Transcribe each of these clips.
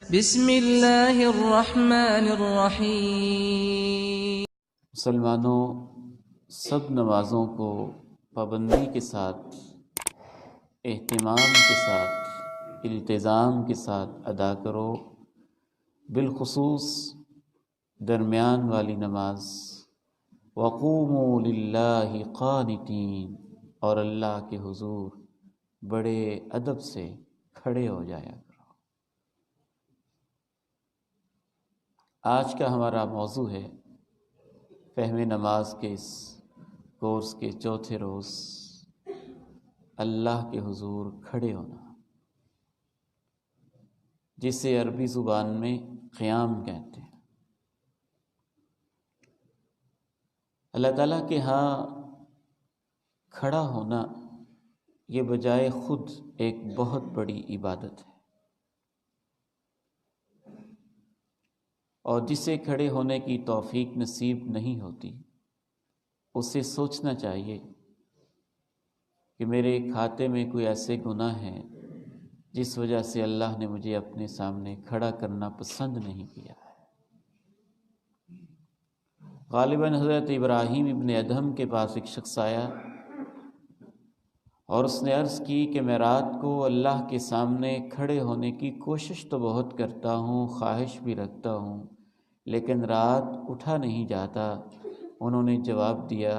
بسم اللہ الرحمن الرحیم۔ مسلمانوں، سب نمازوں کو پابندی کے ساتھ، اہتمام کے ساتھ، التزام کے ساتھ ادا کرو، بالخصوص درمیان والی نماز۔ وقوموا للہ قانتین، اور اللہ کے حضور بڑے ادب سے کھڑے ہو جایا کرو۔ آج کا ہمارا موضوع ہے فہم نماز کے اس کورس کے چوتھے روز، اللہ کے حضور کھڑے ہونا، جسے عربی زبان میں قیام کہتے ہیں۔ اللہ تعالیٰ کے ہاں کھڑا ہونا یہ بجائے خود ایک بہت بڑی عبادت ہے، اور جسے کھڑے ہونے کی توفیق نصیب نہیں ہوتی اسے سوچنا چاہیے کہ میرے کھاتے میں کوئی ایسے گناہ ہیں جس وجہ سے اللہ نے مجھے اپنے سامنے کھڑا کرنا پسند نہیں کیا ہے۔ غالباً حضرت ابراہیم ابن ادہم کے پاس ایک شخص آیا اور اس نے عرض کی کہ میں رات کو اللہ کے سامنے کھڑے ہونے کی کوشش تو بہت کرتا ہوں، خواہش بھی رکھتا ہوں، لیکن رات اٹھا نہیں جاتا۔ انہوں نے جواب دیا،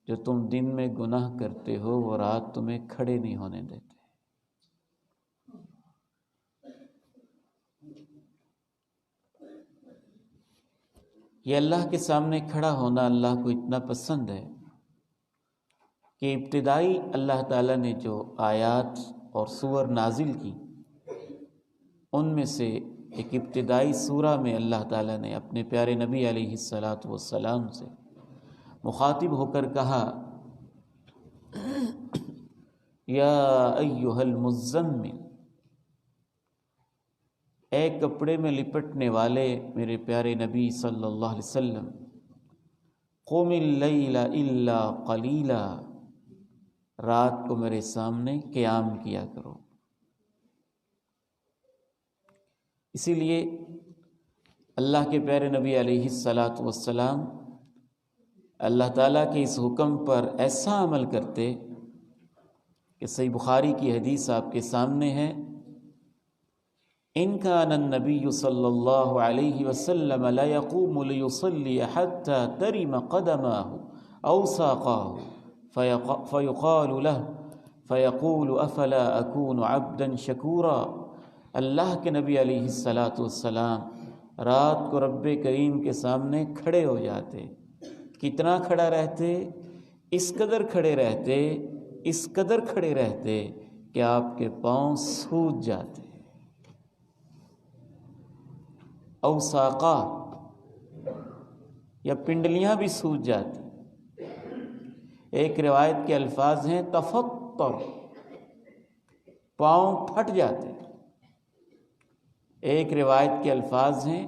جو تم دن میں گناہ کرتے ہو وہ رات تمہیں کھڑے نہیں ہونے دیتے۔ یہ اللہ کے سامنے کھڑا ہونا اللہ کو اتنا پسند ہے کہ ابتدائی اللہ تعالیٰ نے جو آیات اور سور نازل کی، ان میں سے ایک ابتدائی سورہ میں اللہ تعالیٰ نے اپنے پیارے نبی علیہ السلام سے مخاطب ہو کر کہا، یا ایھا المزمل، اے کپڑے میں لپٹنے والے میرے پیارے نبی صلی اللہ علیہ وسلم، قم اللیل الا قلیلا، رات کو میرے سامنے قیام کیا کرو۔ اسی لیے اللہ کے پیارے نبی علیہ السلام اللہ تعالیٰ کے اس حکم پر ایسا عمل کرتے کہ صحیح بخاری کی حدیث آپ کے سامنے ہے، ان کان النبی صلی اللہ علیہ وسلم لا یقوم لیصلی حتی ترم قدماہ او ساقاہ فیقال له فیقول افلا اکون عبدا شکورا۔ اللہ کے نبی علیہ السلام رات کو رب کریم کے سامنے کھڑے ہو جاتے۔ کتنا کھڑا رہتے؟ اس قدر کھڑے رہتے، اس قدر کھڑے رہتے کہ آپ کے پاؤں سوج جاتے۔ او ساقا، یا پنڈلیاں بھی سوج جاتی۔ ایک روایت کے الفاظ ہیں تفطر، پاؤں پھٹ جاتے۔ ایک روایت کے الفاظ ہیں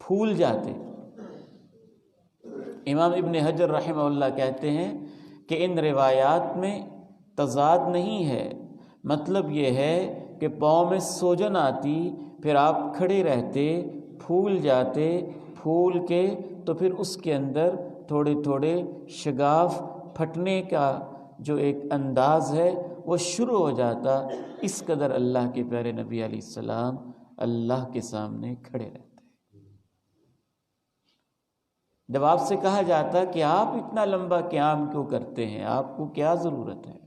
پھول جاتے۔ امام ابن حجر رحمہ اللہ کہتے ہیں کہ ان روایات میں تضاد نہیں ہے، مطلب یہ ہے کہ پاؤں میں سوجن آتی، پھر آپ کھڑے رہتے، پھول جاتے، پھول کے تو پھر اس کے اندر تھوڑے تھوڑے شگاف پھٹنے کا جو ایک انداز ہے وہ شروع ہو جاتا۔ اس قدر اللہ کے پیارے نبی علیہ السلام اللہ کے سامنے کھڑے رہتے۔ جب آپ سے کہا جاتا کہ آپ اتنا لمبا قیام کیوں کرتے ہیں، آپ کو کیا ضرورت ہے؟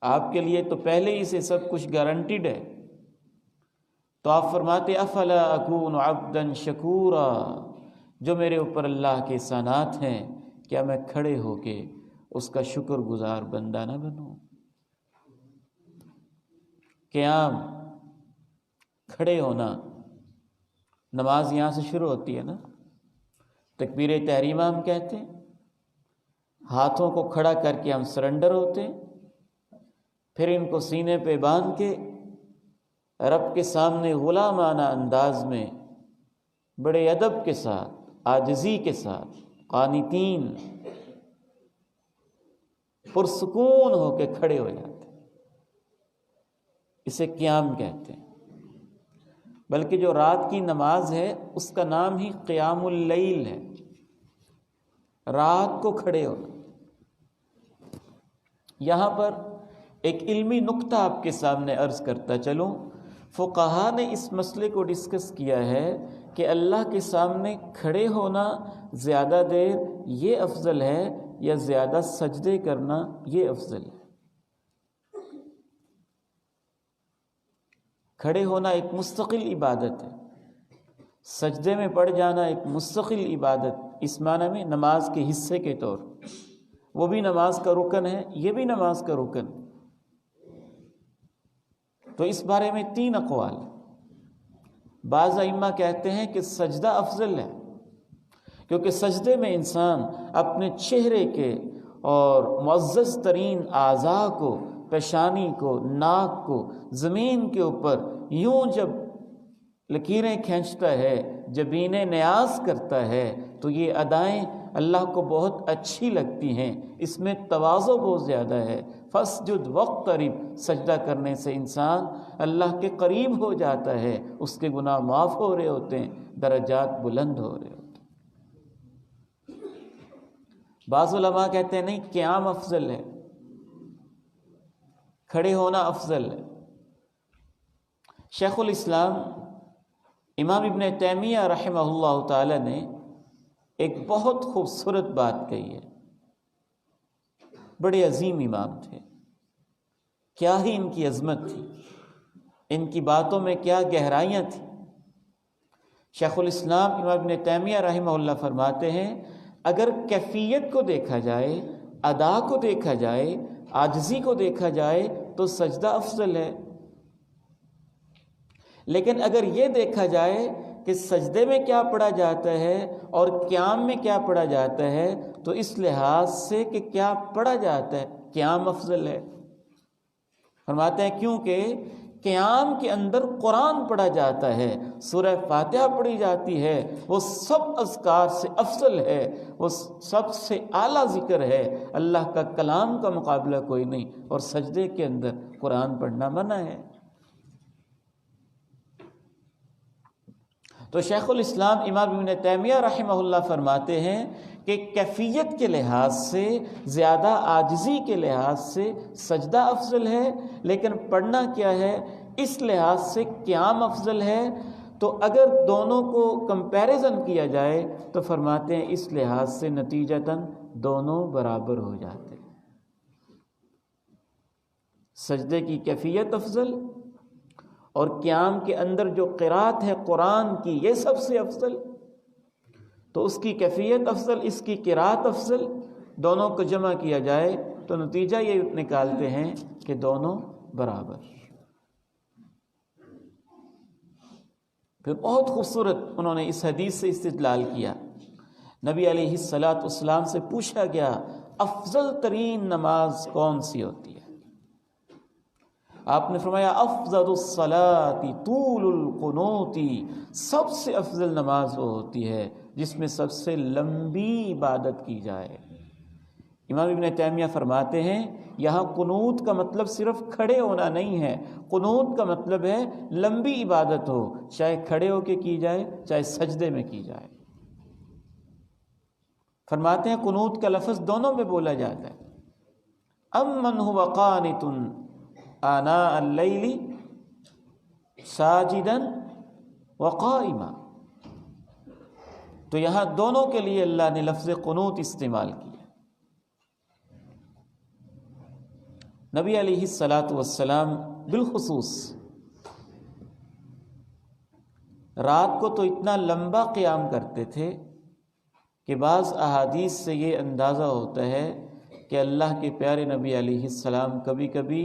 آپ کے لیے تو پہلے ہی سے سب کچھ گارنٹیڈ ہے، تو آپ فرماتے افلا اکون عبدا شکورا، جو میرے اوپر اللہ کے احسانات ہیں کیا میں کھڑے ہو کے اس کا شکر گزار بندہ نہ بنوں؟ قیام، کھڑے ہونا، نماز یہاں سے شروع ہوتی ہے نا، تکبیر تحریمہ ہم کہتے ہیں، ہاتھوں کو کھڑا کر کے ہم سرنڈر ہوتے ہیں، پھر ان کو سینے پہ باندھ کے رب کے سامنے غلامانہ انداز میں بڑے ادب کے ساتھ، عاجزی کے ساتھ، قانتین، پرسکون ہو کے کھڑے ہو جاتے۔ اسے قیام کہتے ہیں، بلکہ جو رات کی نماز ہے اس کا نام ہی قیام اللیل ہے، رات کو کھڑے ہونا۔ یہاں پر ایک علمی نکتہ آپ کے سامنے عرض کرتا چلوں، فقہا نے اس مسئلے کو ڈسکس کیا ہے کہ اللہ کے سامنے کھڑے ہونا زیادہ دیر یہ افضل ہے یا زیادہ سجدے کرنا یہ افضل ہے۔ کھڑے ہونا ایک مستقل عبادت ہے، سجدے میں پڑ جانا ایک مستقل عبادت، اس معنی میں نماز کے حصے کے طور، وہ بھی نماز کا رکن ہے، یہ بھی نماز کا رکن ہے۔ تو اس بارے میں 3 اقوال۔ بعض ائمہ کہتے ہیں کہ سجدہ افضل ہے، کیونکہ سجدے میں انسان اپنے چہرے کے اور معزز ترین اعضاء کو، پیشانی کو، ناک کو زمین کے اوپر یوں جب لکیریں کھینچتا ہے، جبینیں نیاز کرتا ہے، تو یہ ادائیں اللہ کو بہت اچھی لگتی ہیں، اس میں تواضع بہت زیادہ ہے۔ فاسجد واقترب، سجدہ کرنے سے انسان اللہ کے قریب ہو جاتا ہے، اس کے گناہ معاف ہو رہے ہوتے ہیں، درجات بلند ہو رہے ہوتے ہیں۔ بعض علماء کہتے ہیں نہیں، قیام افضل ہے، کھڑے ہونا افضل ہے۔ شیخ الاسلام امام ابن تیمیہ رحمہ اللہ تعالی نے ایک بہت خوبصورت بات کہی ہے، بڑے عظیم امام تھے، کیا ہی ان کی عظمت تھی، ان کی باتوں میں کیا گہرائیاں تھیں۔ شیخ الاسلام امام ابن تیمیہ رحمہ اللہ فرماتے ہیں، اگر کیفیت کو دیکھا جائے، ادا کو دیکھا جائے، عاجزی کو دیکھا جائے تو سجدہ افضل ہے، لیکن اگر یہ دیکھا جائے کہ سجدے میں کیا پڑھا جاتا ہے اور قیام میں کیا پڑھا جاتا ہے، تو اس لحاظ سے کہ کیا پڑھا جاتا ہے قیام افضل ہے۔ فرماتے ہیں کیونکہ قیام کے اندر قرآن پڑھا جاتا ہے، سورہ فاتحہ پڑھی جاتی ہے، وہ سب اذکار سے افضل ہے، وہ سب سے اعلیٰ ذکر ہے، اللہ کا کلام کا مقابلہ کوئی نہیں، اور سجدے کے اندر قرآن پڑھنا منع ہے۔ تو شیخ الاسلام امام ابن تیمیہ رحمہ اللہ فرماتے ہیں کہ کیفیت کے لحاظ سے، زیادہ عاجزی کے لحاظ سے سجدہ افضل ہے، لیکن پڑھنا کیا ہے اس لحاظ سے قیام افضل ہے۔ تو اگر دونوں کو کمپیریزن کیا جائے تو فرماتے ہیں اس لحاظ سے نتیجتاً دونوں برابر ہو جاتے ہیں، سجدے کی کیفیت افضل اور قیام کے اندر جو قرات ہے قرآن کی یہ سب سے افضل، تو اس کی کیفیت افضل، اس کی قرات افضل، دونوں کو جمع کیا جائے تو نتیجہ یہ نکالتے ہیں کہ دونوں برابر۔ پھر بہت خوبصورت انہوں نے اس حدیث سے استدلال کیا۔ نبی علیہ الصلاۃ سے پوچھا گیا افضل ترین نماز کون سی ہوتی ہے؟ آپ نے فرمایا افضل الصلاۃ طول القنوت، سب سے افضل نماز وہ ہوتی ہے جس میں سب سے لمبی عبادت کی جائے۔ امام ابن تیمیہ فرماتے ہیں یہاں قنوت کا مطلب صرف کھڑے ہونا نہیں ہے، قنوت کا مطلب ہے لمبی عبادت ہو، چاہے کھڑے ہو کے کی جائے چاہے سجدے میں کی جائے۔ فرماتے ہیں قنوت کا لفظ دونوں میں بولا جاتا ہے، امن هو قانت آناء اللیل ساجدا وقائما، تو یہاں دونوں کے لیے اللہ نے لفظ قنوت استعمال کیا۔ نبی علیہ السلام بالخصوص رات کو تو اتنا لمبا قیام کرتے تھے کہ بعض احادیث سے یہ اندازہ ہوتا ہے کہ اللہ کے پیارے نبی علیہ السلام کبھی کبھی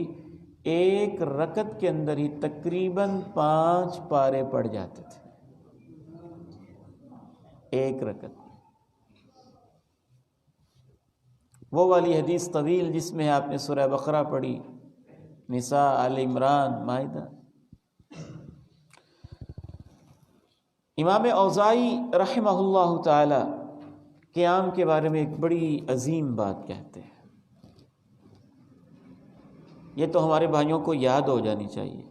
ایک رکعت کے اندر ہی تقریباً 5 پارے پڑھ جاتے تھے، ایک رکعت۔ وہ والی حدیث طویل جس میں آپ نے سورہ بقرہ پڑھی، نساء، آل عمران، مائدہ۔ امام اوزاعی رحمہ اللہ تعالی قیام کے بارے میں ایک بڑی عظیم بات کہتے ہیں۔ یہ تو ہمارے بھائیوں کو یاد ہو جانی چاہیے.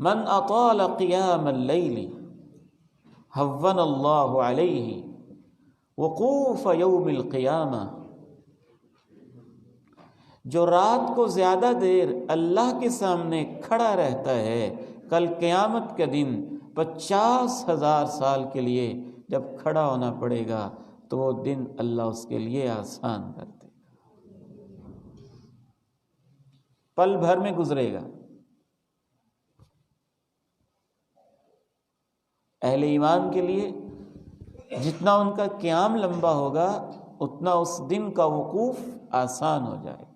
من اطال قیام اللیل ہون اللہ علیہ وقوف یوم القیامہ. جو رات کو زیادہ دیر اللہ کے سامنے کھڑا رہتا ہے، کل قیامت کے دن 50,000 سال کے لیے جب کھڑا ہونا پڑے گا تو وہ دن اللہ اس کے لیے آسان کر دے گا، پل بھر میں گزرے گا. اہل ایمان کے لیے جتنا ان کا قیام لمبا ہوگا اتنا اس دن کا وقوف آسان ہو جائے گا.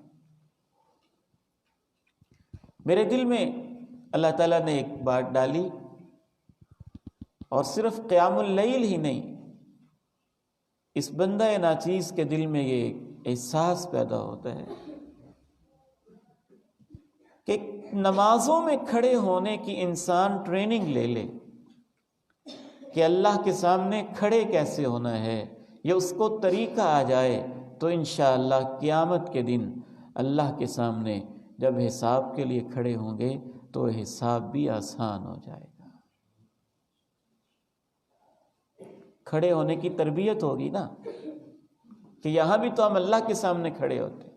میرے دل میں اللہ تعالیٰ نے ایک بات ڈالی، اور صرف قیام اللیل ہی نہیں، اس بندہ ناچیز کے دل میں یہ احساس پیدا ہوتا ہے کہ نمازوں میں کھڑے ہونے کی انسان ٹریننگ لے لے کہ اللہ کے سامنے کھڑے کیسے ہونا ہے، یہ اس کو طریقہ آ جائے تو انشاءاللہ قیامت کے دن اللہ کے سامنے جب حساب کے لیے کھڑے ہوں گے تو حساب بھی آسان ہو جائے گا. کھڑے ہونے کی تربیت ہوگی نا، کہ یہاں بھی تو ہم اللہ کے سامنے کھڑے ہوتے،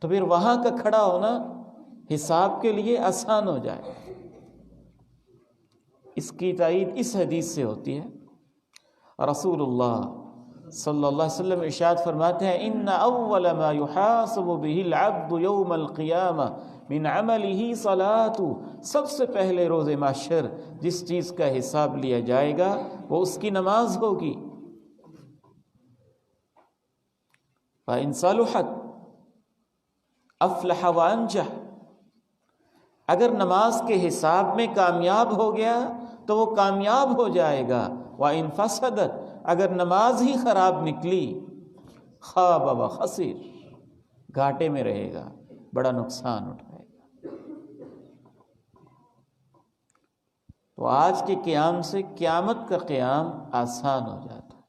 تو پھر وہاں کا کھڑا ہونا حساب کے لیے آسان ہو جائے. اس کی تائید اس حدیث سے ہوتی ہے. رسول اللہ صلی اللہ علیہ وسلم ارشاد فرماتے ہیں ان اول ما يحاسب به العبد يوم القیامہ من عمله صلاۃ. سب سے پہلے روز محشر جس چیز کا حساب لیا جائے گا وہ اس کی نماز ہوگی. فإن صلحت افلح وانجح. اگر نماز کے حساب میں کامیاب ہو گیا تو وہ کامیاب ہو جائے گا. وإن فسدت. اگر نماز ہی خراب نکلی خاب و خسر، گھاٹے میں رہے گا، بڑا نقصان اٹھائے گا. تو آج کے قیام سے قیامت کا قیام آسان ہو جاتا ہے.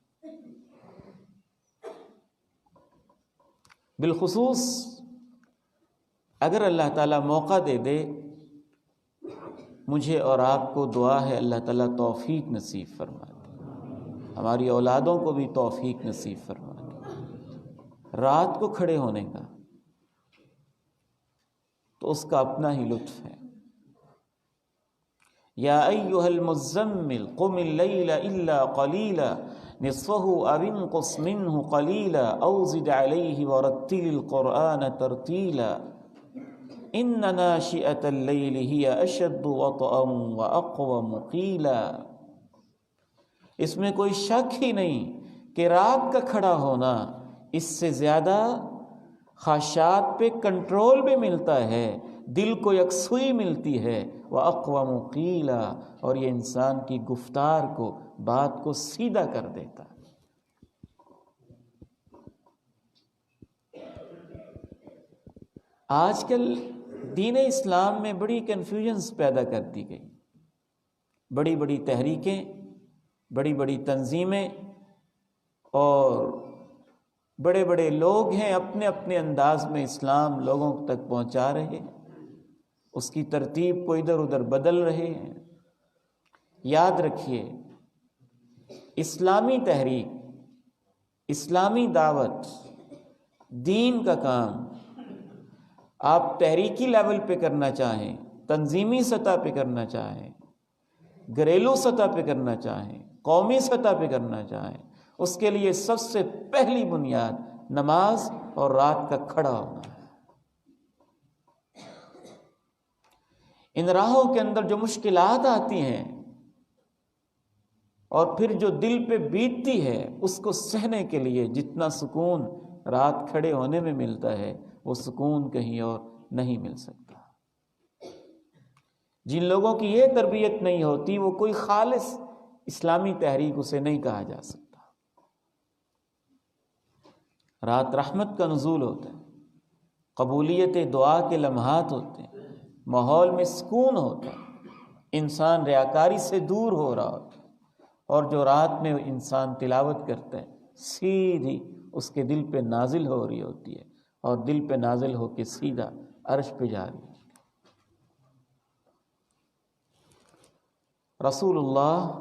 بالخصوص اگر اللہ تعالیٰ موقع دے دے، مجھے اور آپ کو دعا ہے اللہ تعالیٰ توفیق نصیب فرما دے، ہماری اولادوں کو بھی توفیق نصیب فرما دے رات کو کھڑے ہونے کا، تو اس کا اپنا ہی لطف ہے. یا ایھا المزمل قم اللیل الا قلیلا نصفه او انقص منه قلیلا او زد علیہ ورتل القرآن ترتیلا. ان ناشئة اللیل ہی اشد وطئا واقوم قیلا. اس میں کوئی شک ہی نہیں کہ رات کا کھڑا ہونا اس سے زیادہ خواہشات پہ کنٹرول بھی ملتا ہے، دل کو یکسوئی ملتی ہے. وَأَقْوَمُ قِيلًا. اور یہ انسان کی گفتار کو، بات کو سیدھا کر دیتا ہے. آج کل دین اسلام میں بڑی کنفیوژنز پیدا کر دی گئی. بڑی بڑی تحریکیں، بڑی بڑی تنظیمیں اور بڑے بڑے لوگ ہیں اپنے اپنے انداز میں اسلام لوگوں تک پہنچا رہے ہیں، اس کی ترتیب کو ادھر ادھر بدل رہے ہیں. یاد رکھیے، اسلامی تحریک، اسلامی دعوت، دین کا کام آپ تحریکی لیول پہ کرنا چاہیں، تنظیمی سطح پہ کرنا چاہیں، گھریلو سطح پہ کرنا چاہیں، قومی سطح پہ کرنا چاہیں، اس کے لیے سب سے پہلی بنیاد نماز اور رات کا کھڑا ہونا ہے. ان راہوں کے اندر جو مشکلات آتی ہیں اور پھر جو دل پہ بیتتی ہے، اس کو سہنے کے لیے جتنا سکون رات کھڑے ہونے میں ملتا ہے وہ سکون کہیں اور نہیں مل سکتا. جن لوگوں کی یہ تربیت نہیں ہوتی وہ کوئی خالص اسلامی تحریک اسے نہیں کہا جا سکتا. رات رحمت کا نزول ہوتا ہے، قبولیت دعا کے لمحات ہوتے ہیں، ماحول میں سکون ہوتا ہے، انسان ریاکاری سے دور ہو رہا ہوتا ہے. اور جو رات میں انسان تلاوت کرتا ہے سیدھی اس کے دل پہ نازل ہو رہی ہوتی ہے، اور دل پہ نازل ہو کے سیدھا عرش پہ جا رہی ہے۔ رسول اللہ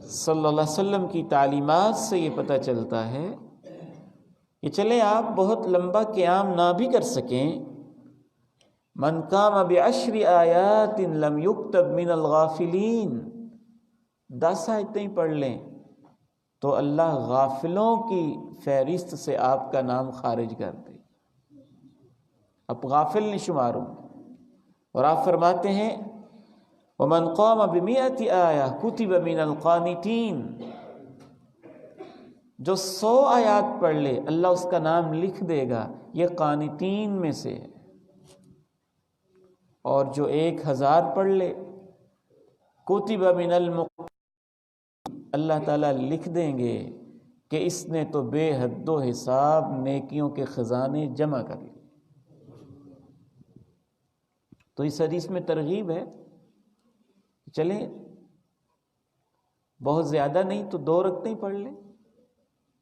صلی اللہ علیہ وسلم کی تعلیمات سے یہ پتہ چلتا ہے کہ چلے آپ بہت لمبا قیام نہ بھی کر سکیں، من قام بعشر آیات لم یکتب من الغافلین، 10 آیتیں ہی پڑھ لیں تو اللہ غافلوں کی فہرست سے آپ کا نام خارج کر دے، اب غافل نہیں شمار ہوں۔ اور آپ فرماتے ہیں ومن قام ب100 آیہ کتب من القانتین، جو 100 آیات پڑھ لے اللہ اس کا نام لکھ دے گا، یہ قانتین میں سے ہے۔ اور جو 1000 پڑھ لے کتب من المقربین، اللہ تعالیٰ لکھ دیں گے کہ اس نے تو بے حد و حساب نیکیوں کے خزانے جمع کر لیے۔ تو اس حدیث میں ترغیب ہے، چلیں بہت زیادہ نہیں تو 2 رکعتیں پڑھ لیں،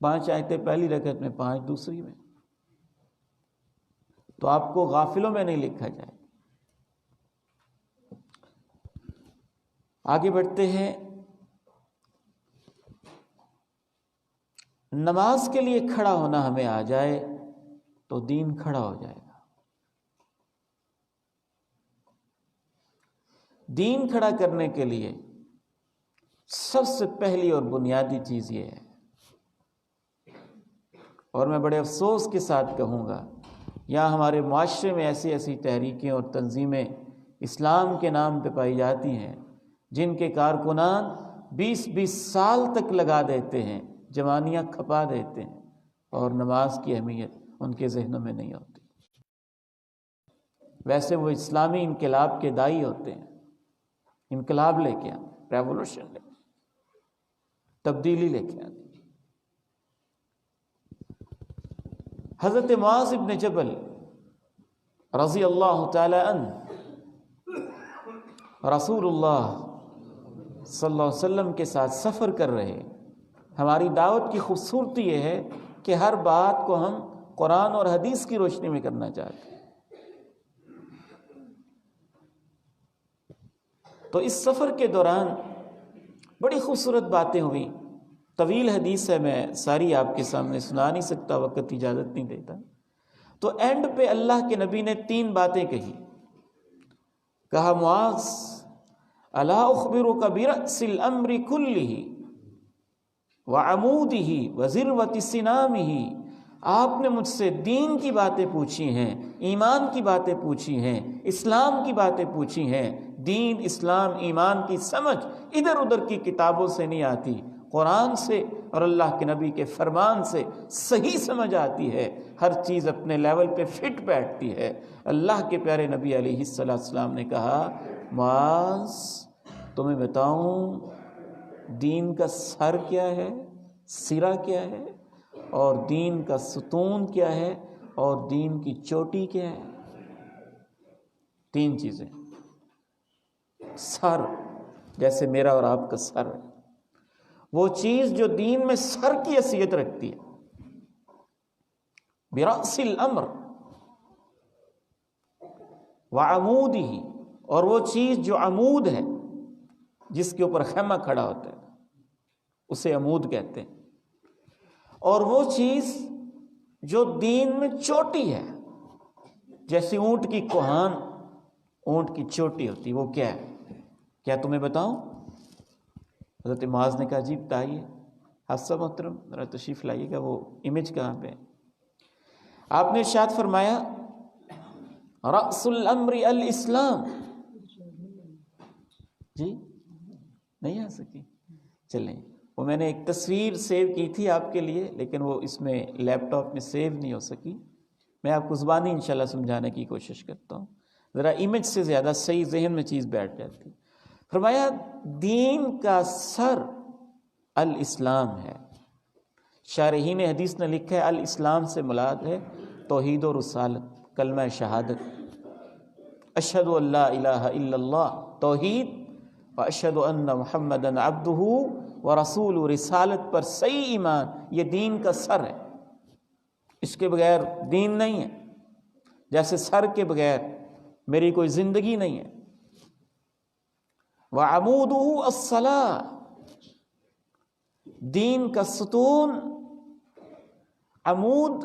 5 آیتیں پہلی رکعت میں، 5 دوسری میں، تو آپ کو غافلوں میں نہیں لکھا جائے۔ آگے بڑھتے ہیں، نماز کے لیے کھڑا ہونا ہمیں آ جائے تو دین کھڑا ہو جائے گا۔ دین کھڑا کرنے کے لیے سب سے پہلی اور بنیادی چیز یہ ہے، اور میں بڑے افسوس کے ساتھ کہوں گا، یہاں ہمارے معاشرے میں ایسی تحریکیں اور تنظیمیں اسلام کے نام پہ پائی جاتی ہیں جن کے کارکنان 20 سال تک لگا دیتے ہیں، جوانیاں کھپا دیتے ہیں، اور نماز کی اہمیت ان کے ذہنوں میں نہیں ہوتی۔ ویسے وہ اسلامی انقلاب کے داعی ہوتے ہیں، انقلاب لے کے آتے، ریولوشن لے کے، تبدیلی لے کے آتے۔ حضرت معاذ بن جبل رضی اللہ تعالی عنہ رسول اللہ صلی اللہ علیہ وسلم کے ساتھ سفر کر رہے۔ ہماری دعوت کی خوبصورتی یہ ہے کہ ہر بات کو ہم قرآن اور حدیث کی روشنی میں کرنا چاہتے ہیں۔ تو اس سفر کے دوران بڑی خوبصورت باتیں ہوئیں، طویل حدیث ہے، میں ساری آپ کے سامنے سنا نہیں سکتا، وقت اجازت نہیں دیتا۔ تو اینڈ پہ اللہ کے نبی نے 3 باتیں کہی، کہا معاذ الا اخبرک برأس الامر کلہ وعمودہ وذروۃ سنامہ، آپ نے مجھ سے دین کی باتیں پوچھی ہیں، ایمان کی باتیں پوچھی ہیں، اسلام کی باتیں پوچھی ہیں۔ دین، اسلام، ایمان کی سمجھ ادھر ادھر کی کتابوں سے نہیں آتی، قرآن سے اور اللہ کے نبی کے فرمان سے صحیح سمجھ آتی ہے، ہر چیز اپنے لیول پہ فٹ بیٹھتی ہے۔ اللہ کے پیارے نبی علیہ السلام نے کہا معاذ تمہیں بتاؤں دین کا سر کیا ہے، سرا کیا ہے، اور دین کا ستون کیا ہے، اور دین کی چوٹی کیا ہے؟ 3 چیزیں۔ سر، جیسے میرا اور آپ کا سر ہے، وہ چیز جو دین میں سر کی حیثیت رکھتی ہے، برأس الامر وعمودہ، اور وہ چیز جو عمود ہے، جس کے اوپر خیمہ کھڑا ہوتا ہے، اسے عمود کہتے ہیں، اور وہ چیز جو دین میں چوٹی ہے، جیسے اونٹ کی کوہان، اونٹ کی چوٹی ہوتی، وہ کیا ہے؟ کیا تمہیں بتاؤں؟ حضرت معاذ نے کہا جی بتائیے۔ حفصہ محترم ذرا تشریف لائیے گا، وہ امیج کہاں پہ ہے؟ آپ نے ارشاد فرمایا رأس الامر الاسلام۔ جی نہیں آ سکی؟ چلیں، وہ میں نے ایک تصویر سیو کی تھی آپ کے لیے، لیکن وہ اس میں لیپ ٹاپ میں سیو نہیں ہو سکی، میں آپ کو زبانی انشاءاللہ سمجھانے کی کوشش کرتا ہوں، ذرا امیج سے زیادہ صحیح ذہن میں چیز بیٹھ جاتی۔ فرمایا دین کا سر الاسلام ہے۔ شارحین حدیث نے لکھا ہے الاسلام سے مراد ہے توحید و رسالت، کلمہ شہادت، اشہد ان لا الہ الا اللہ، توحید، واشہد ان محمدً عبدہ ورسولہ، رسالت پر صحیح ایمان، یہ دین کا سر ہے۔ اس کے بغیر دین نہیں ہے، جیسے سر کے بغیر میری کوئی زندگی نہیں ہے۔ وَعَمُودُهُ الصَّلَاةُ، دین کا ستون، عمود۔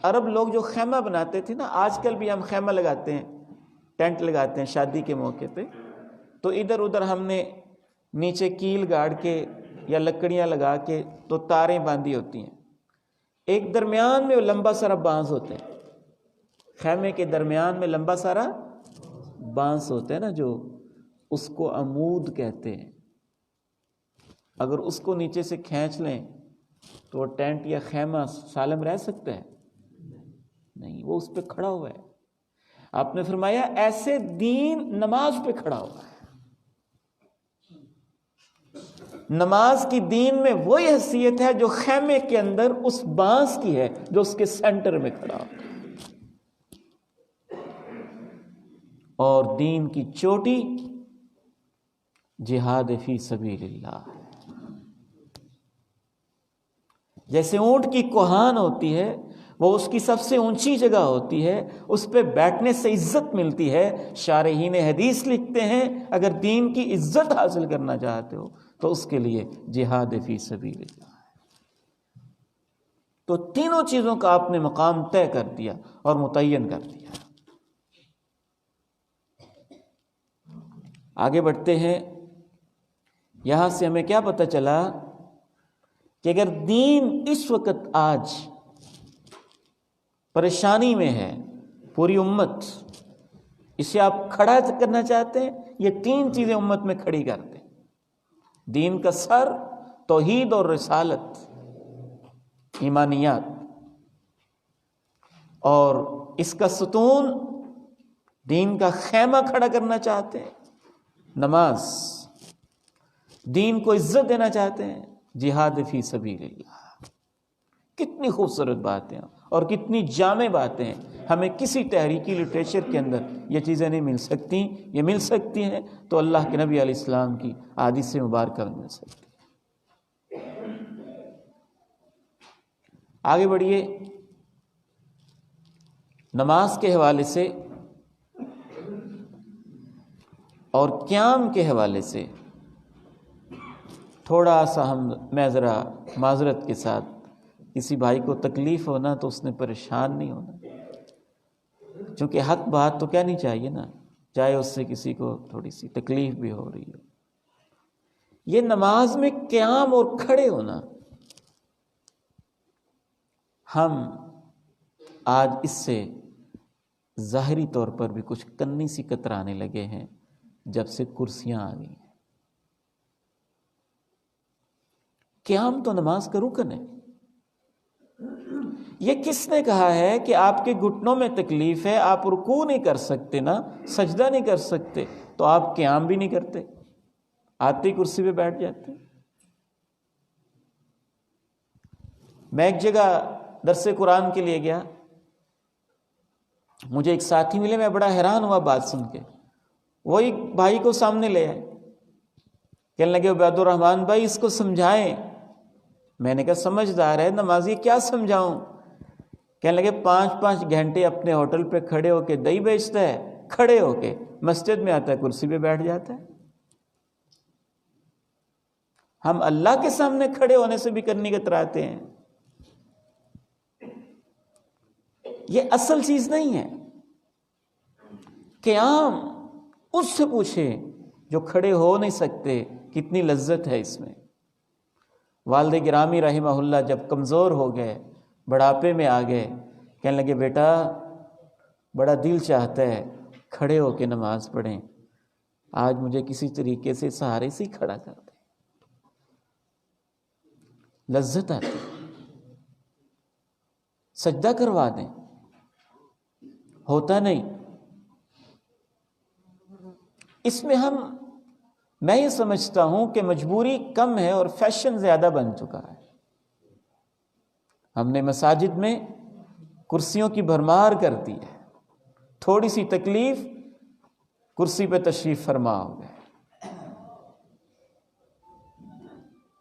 عرب لوگ جو خیمہ بناتے تھے نا، آج کل بھی ہم خیمہ لگاتے ہیں، ٹینٹ لگاتے ہیں شادی کے موقع پہ، تو ادھر ادھر ہم نے نیچے کیل گاڑ کے یا لکڑیاں لگا کے تو تاریں باندھی ہوتی ہیں، ایک درمیان میں لمبا سارا بانس ہوتا ہے، خیمے کے درمیان میں لمبا سارا بانس ہوتا ہے نا، جو اس کو عمود کہتے ہیں۔ اگر اس کو نیچے سے کھینچ لیں تو وہ ٹینٹ یا خیمہ سالم رہ سکتا ہے؟ نہیں، وہ اس پہ کھڑا ہوا ہے۔ آپ نے فرمایا ایسے دین نماز پہ کھڑا ہوا ہے۔ نماز کی دین میں وہی حیثیت ہے جو خیمے کے اندر اس بانس کی ہے جو اس کے سینٹر میں کھڑا ہوا ہے۔ اور دین کی چوٹی جہاد فی سبیل اللہ ہے۔ جیسے اونٹ کی کوہان ہوتی ہے، وہ اس کی سب سے اونچی جگہ ہوتی ہے، اس پہ بیٹھنے سے عزت ملتی ہے۔ شارحین حدیث لکھتے ہیں اگر دین کی عزت حاصل کرنا چاہتے ہو تو اس کے لیے جہاد فی سبیل اللہ ہے۔ تو تینوں چیزوں کا آپ نے مقام طے کر دیا اور متعین کر دیا۔ آگے بڑھتے ہیں، یہاں سے ہمیں کیا پتہ چلا کہ اگر دین اس وقت آج پریشانی میں ہے، پوری امت، اسے آپ کھڑا کرنا چاہتے ہیں، یہ تین چیزیں امت میں کھڑی کر دیں۔ دین کا سر توحید اور رسالت، ایمانیات، اور اس کا ستون دین کا خیمہ کھڑا کرنا چاہتے ہیں، نماز، دین کو عزت دینا چاہتے ہیں، جہاد فی سبیل اللہ۔ کتنی خوبصورت باتیں اور کتنی جامع باتیں ہیں، ہمیں کسی تحریکی لٹریچر کے اندر یہ چیزیں نہیں مل سکتی، یہ مل سکتی ہیں تو اللہ کے نبی علیہ السلام کی احادیث مبارکہ میں مل سکتی ہیں۔ آگے بڑھیے، نماز کے حوالے سے اور قیام کے حوالے سے تھوڑا سا میں ذرا معذرت کے ساتھ، کسی بھائی کو تکلیف ہونا تو اس نے پریشان نہیں ہونا، چونکہ حق بات تو کہنی چاہیے نا، چاہے اس سے کسی کو تھوڑی سی تکلیف بھی ہو رہی ہو۔ یہ نماز میں قیام اور کھڑے ہونا، ہم آج اس سے ظاہری طور پر بھی کچھ کنی سی کترانے لگے ہیں جب سے کرسیاں آ گئی ہیں۔ قیام تو نماز کا رکن ہے۔ یہ کس نے کہا ہے کہ آپ کے گھٹنوں میں تکلیف ہے، آپ رکوع نہیں کر سکتے نا، سجدہ نہیں کر سکتے، تو آپ قیام بھی نہیں کرتے، آتے ہی کرسی پہ بیٹھ جاتے؟ میں ایک جگہ درس قرآن کے لیے گیا، مجھے ایک ساتھی ملے، میں بڑا حیران ہوا بات سن کے۔ وہی بھائی کو سامنے لے آئے، کہنے لگے عبید الرحمن بھائی اس کو سمجھائیں۔ میں نے کہا سمجھدار ہے نمازی، کیا سمجھاؤں؟ کہنے لگے 5-5 گھنٹے اپنے ہوٹل پہ کھڑے ہو کے دہی بیچتا ہے، کھڑے ہو کے مسجد میں آتا ہے کرسی پہ بیٹھ جاتا ہے۔ ہم اللہ کے سامنے کھڑے ہونے سے بھی کرنی کتراتے ہیں۔ یہ اصل چیز نہیں ہے۔ قیام اس سے پوچھے جو کھڑے ہو نہیں سکتے، کتنی لذت ہے اس میں۔ والد گرامی رحمہ اللہ جب کمزور ہو گئے، بڑھاپے میں آ گئے، کہنے لگے بیٹا بڑا دل چاہتا ہے کھڑے ہو کے نماز پڑھیں، آج مجھے کسی طریقے سے سہارے سے ہی کھڑا کر دیں۔ لذت آتی ہے، سجدہ کروا دیں، ہوتا نہیں۔ اس میں میں یہ سمجھتا ہوں کہ مجبوری کم ہے اور فیشن زیادہ بن چکا ہے۔ ہم نے مساجد میں کرسیوں کی بھرمار کر دی ہے، تھوڑی سی تکلیف کرسی پہ تشریف فرما ہو گئے۔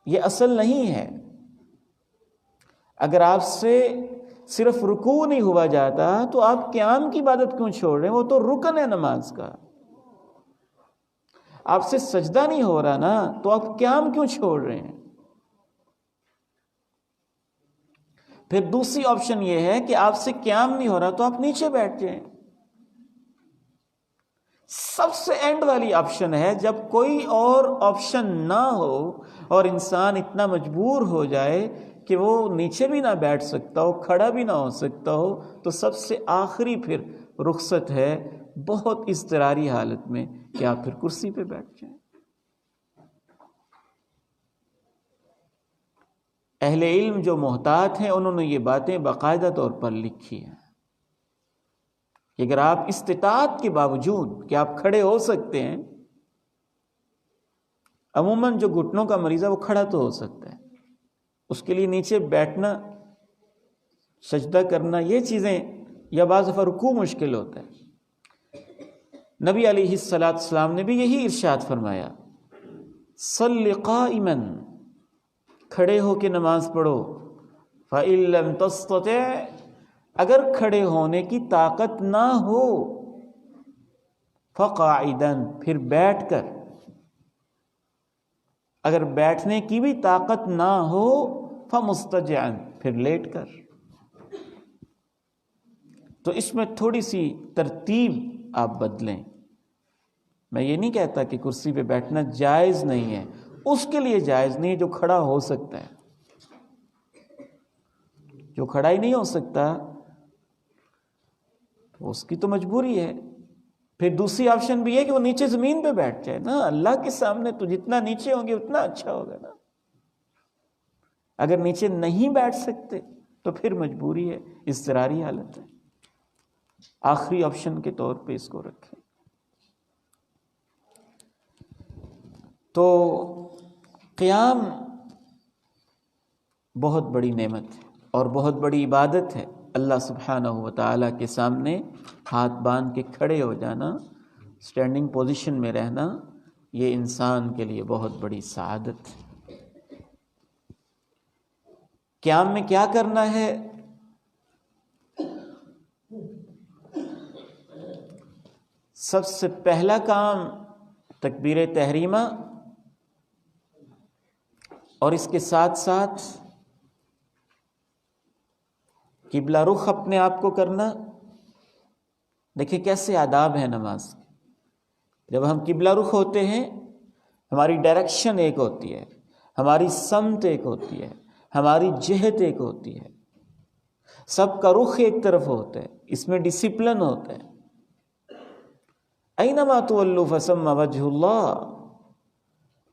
یہ اصل نہیں ہے۔ اگر آپ سے صرف رکوع نہیں ہوا جاتا تو آپ قیام کی عبادت کیوں چھوڑ رہے ہیں؟ وہ تو رکن ہے نماز کا. آپ سے سجدہ نہیں ہو رہا نا تو آپ قیام کیوں چھوڑ رہے ہیں؟ پھر دوسری آپشن یہ ہے کہ آپ سے قیام نہیں ہو رہا تو آپ نیچے بیٹھ جائیں. سب سے اینڈ والی آپشن ہے جب کوئی اور آپشن نہ ہو اور انسان اتنا مجبور ہو جائے کہ وہ نیچے بھی نہ بیٹھ سکتا ہو، کھڑا بھی نہ ہو سکتا ہو، تو سب سے آخری پھر رخصت ہے بہت اضطراری حالت میں کہ آپ پھر کرسی پہ بیٹھ جائیں. اہل علم جو محتاط ہیں انہوں نے یہ باتیں باقاعدہ طور پر لکھی ہیں کہ اگر آپ استطاعت کے باوجود کہ آپ کھڑے ہو سکتے ہیں، عموماً جو گھٹنوں کا مریض ہے وہ کھڑا تو ہو سکتا ہے، اس کے لیے نیچے بیٹھنا، سجدہ کرنا، یہ چیزیں یا بعض دفعہ رکوع مشکل ہوتا ہے. نبی علیہ السلام نے بھی یہی ارشاد فرمایا، صلی قائما، کھڑے ہو کے نماز پڑھو، فَإِن لَّمْ تَسْتَطِعْ، اگر کھڑے ہونے کی طاقت نہ ہو، فَقَاعِدًا، پھر بیٹھ کر، اگر بیٹھنے کی بھی طاقت نہ ہو، فَمُسْتَجِعًا، پھر لیٹ کر. تو اس میں تھوڑی سی ترتیب آپ بدلیں. میں یہ نہیں کہتا کہ کرسی پہ بیٹھنا جائز نہیں ہے، اس کے لیے جائز نہیں ہے جو کھڑا ہو سکتا ہے. جو کھڑا ہی نہیں ہو سکتا تو اس کی تو مجبوری ہے. پھر دوسری آپشن بھی ہے کہ وہ نیچے زمین پہ بیٹھ جائے نا، اللہ کے سامنے تو جتنا نیچے ہوں گے اتنا اچھا ہوگا نا. اگر نیچے نہیں بیٹھ سکتے تو پھر مجبوری ہے، اضطراری حالت ہے. آخری آپشن کے طور پہ اس کو رکھیں. تو قیام بہت بڑی نعمت ہے اور بہت بڑی عبادت ہے. اللہ سبحانہ و تعالیٰ کے سامنے ہاتھ باندھ کے کھڑے ہو جانا، اسٹینڈنگ پوزیشن میں رہنا، یہ انسان کے لیے بہت بڑی سعادت ہے. قیام میں کیا کرنا ہے؟ سب سے پہلا کام تکبیر تحریمہ، اور اس کے ساتھ ساتھ قبلہ رخ اپنے آپ کو کرنا. دیکھیں کیسے آداب ہیں نماز کے. جب ہم قبلہ رخ ہوتے ہیں، ہماری ڈائریکشن ایک ہوتی ہے، ہماری سمت ایک ہوتی ہے، ہماری جہت ایک ہوتی ہے، سب کا رخ ایک طرف ہوتا ہے. اس میں ڈسپلن ہوتا ہے. اینما تولوا فثم وجہ اللہ،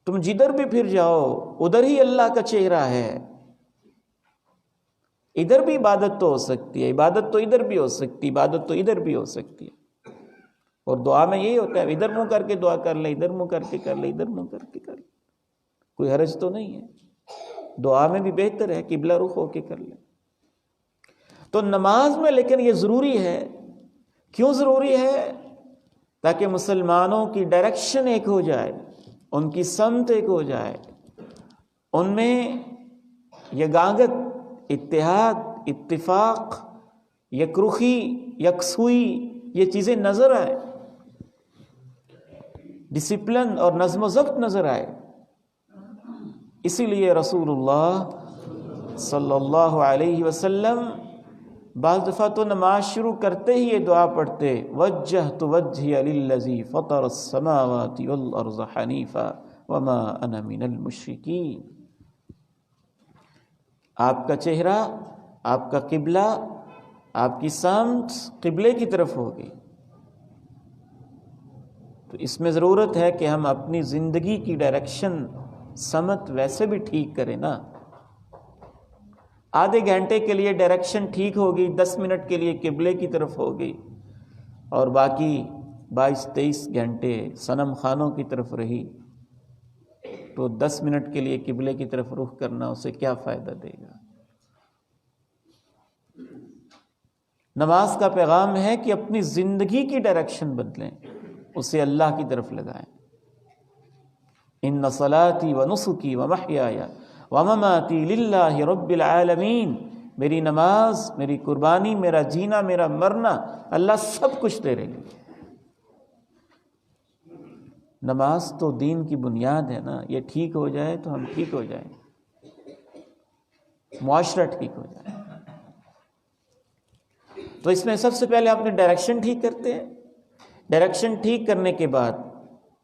تم جدھر بھی پھر جاؤ ادھر ہی اللہ کا چہرہ ہے. ادھر بھی عبادت تو ہو سکتی ہے، عبادت تو ادھر بھی ہو سکتی ہے، عبادت تو ادھر بھی ہو سکتی ہے. اور دعا میں یہی ہوتا ہے، ادھر منہ کر کے دعا کر لیں، ادھر منہ کر کے کر لیں، ادھر منہ کر کے کر لیں، کوئی حرج تو نہیں ہے. دعا میں بھی بہتر ہے قبلہ رخ ہو کے کر لیں. تو نماز میں لیکن یہ ضروری ہے. کیوں ضروری ہے؟ تاکہ مسلمانوں کی ڈائریکشن ایک ہو جائے، ان کی سمت ایک ہو جائے، ان میں یگانگت، اتحاد، اتفاق، یکرخی، یکسوئی، یہ چیزیں نظر آئے، ڈسپلن اور نظم و ضبط نظر آئے. اسی لیے رسول اللہ صلی اللہ علیہ وسلم بعض دفعہ تو نماز شروع کرتے ہی یہ دعا پڑھتے، وجہت وجہی للذی فطر السماوات والارض حنیفا وما انا من المشرکین. آپ کا چہرہ، آپ کا قبلہ، آپ کی سمت قبلے کی طرف ہوگی. تو اس میں ضرورت ہے کہ ہم اپنی زندگی کی ڈائریکشن، سمت ویسے بھی ٹھیک کریں نا. آدھے گھنٹے کے لیے ڈائریکشن ٹھیک ہوگی، 10 منٹ کے لیے قبلے کی طرف ہوگی، اور باقی 22-23 گھنٹے صنم خانوں کی طرف رہی، تو 10 منٹ کے لیے قبلے کی طرف رخ کرنا اسے کیا فائدہ دے گا؟ نماز کا پیغام ہے کہ اپنی زندگی کی ڈائریکشن بدلیں، اسے اللہ کی طرف لگائیں. ان صلاتی ونسکی ومحیای ومماتی للہ رب العالمین میری نماز، میری قربانی، میرا جینا، میرا مرنا، اللہ سب کچھ تیرے لیے۔ نماز تو دین کی بنیاد ہے نا، یہ ٹھیک ہو جائے تو ہم ٹھیک ہو جائیں، معاشرہ ٹھیک ہو جائے۔ تو اس میں سب سے پہلے اپنے ڈائریکشن ٹھیک کرتے ہیں، ڈائریکشن ٹھیک کرنے کے بعد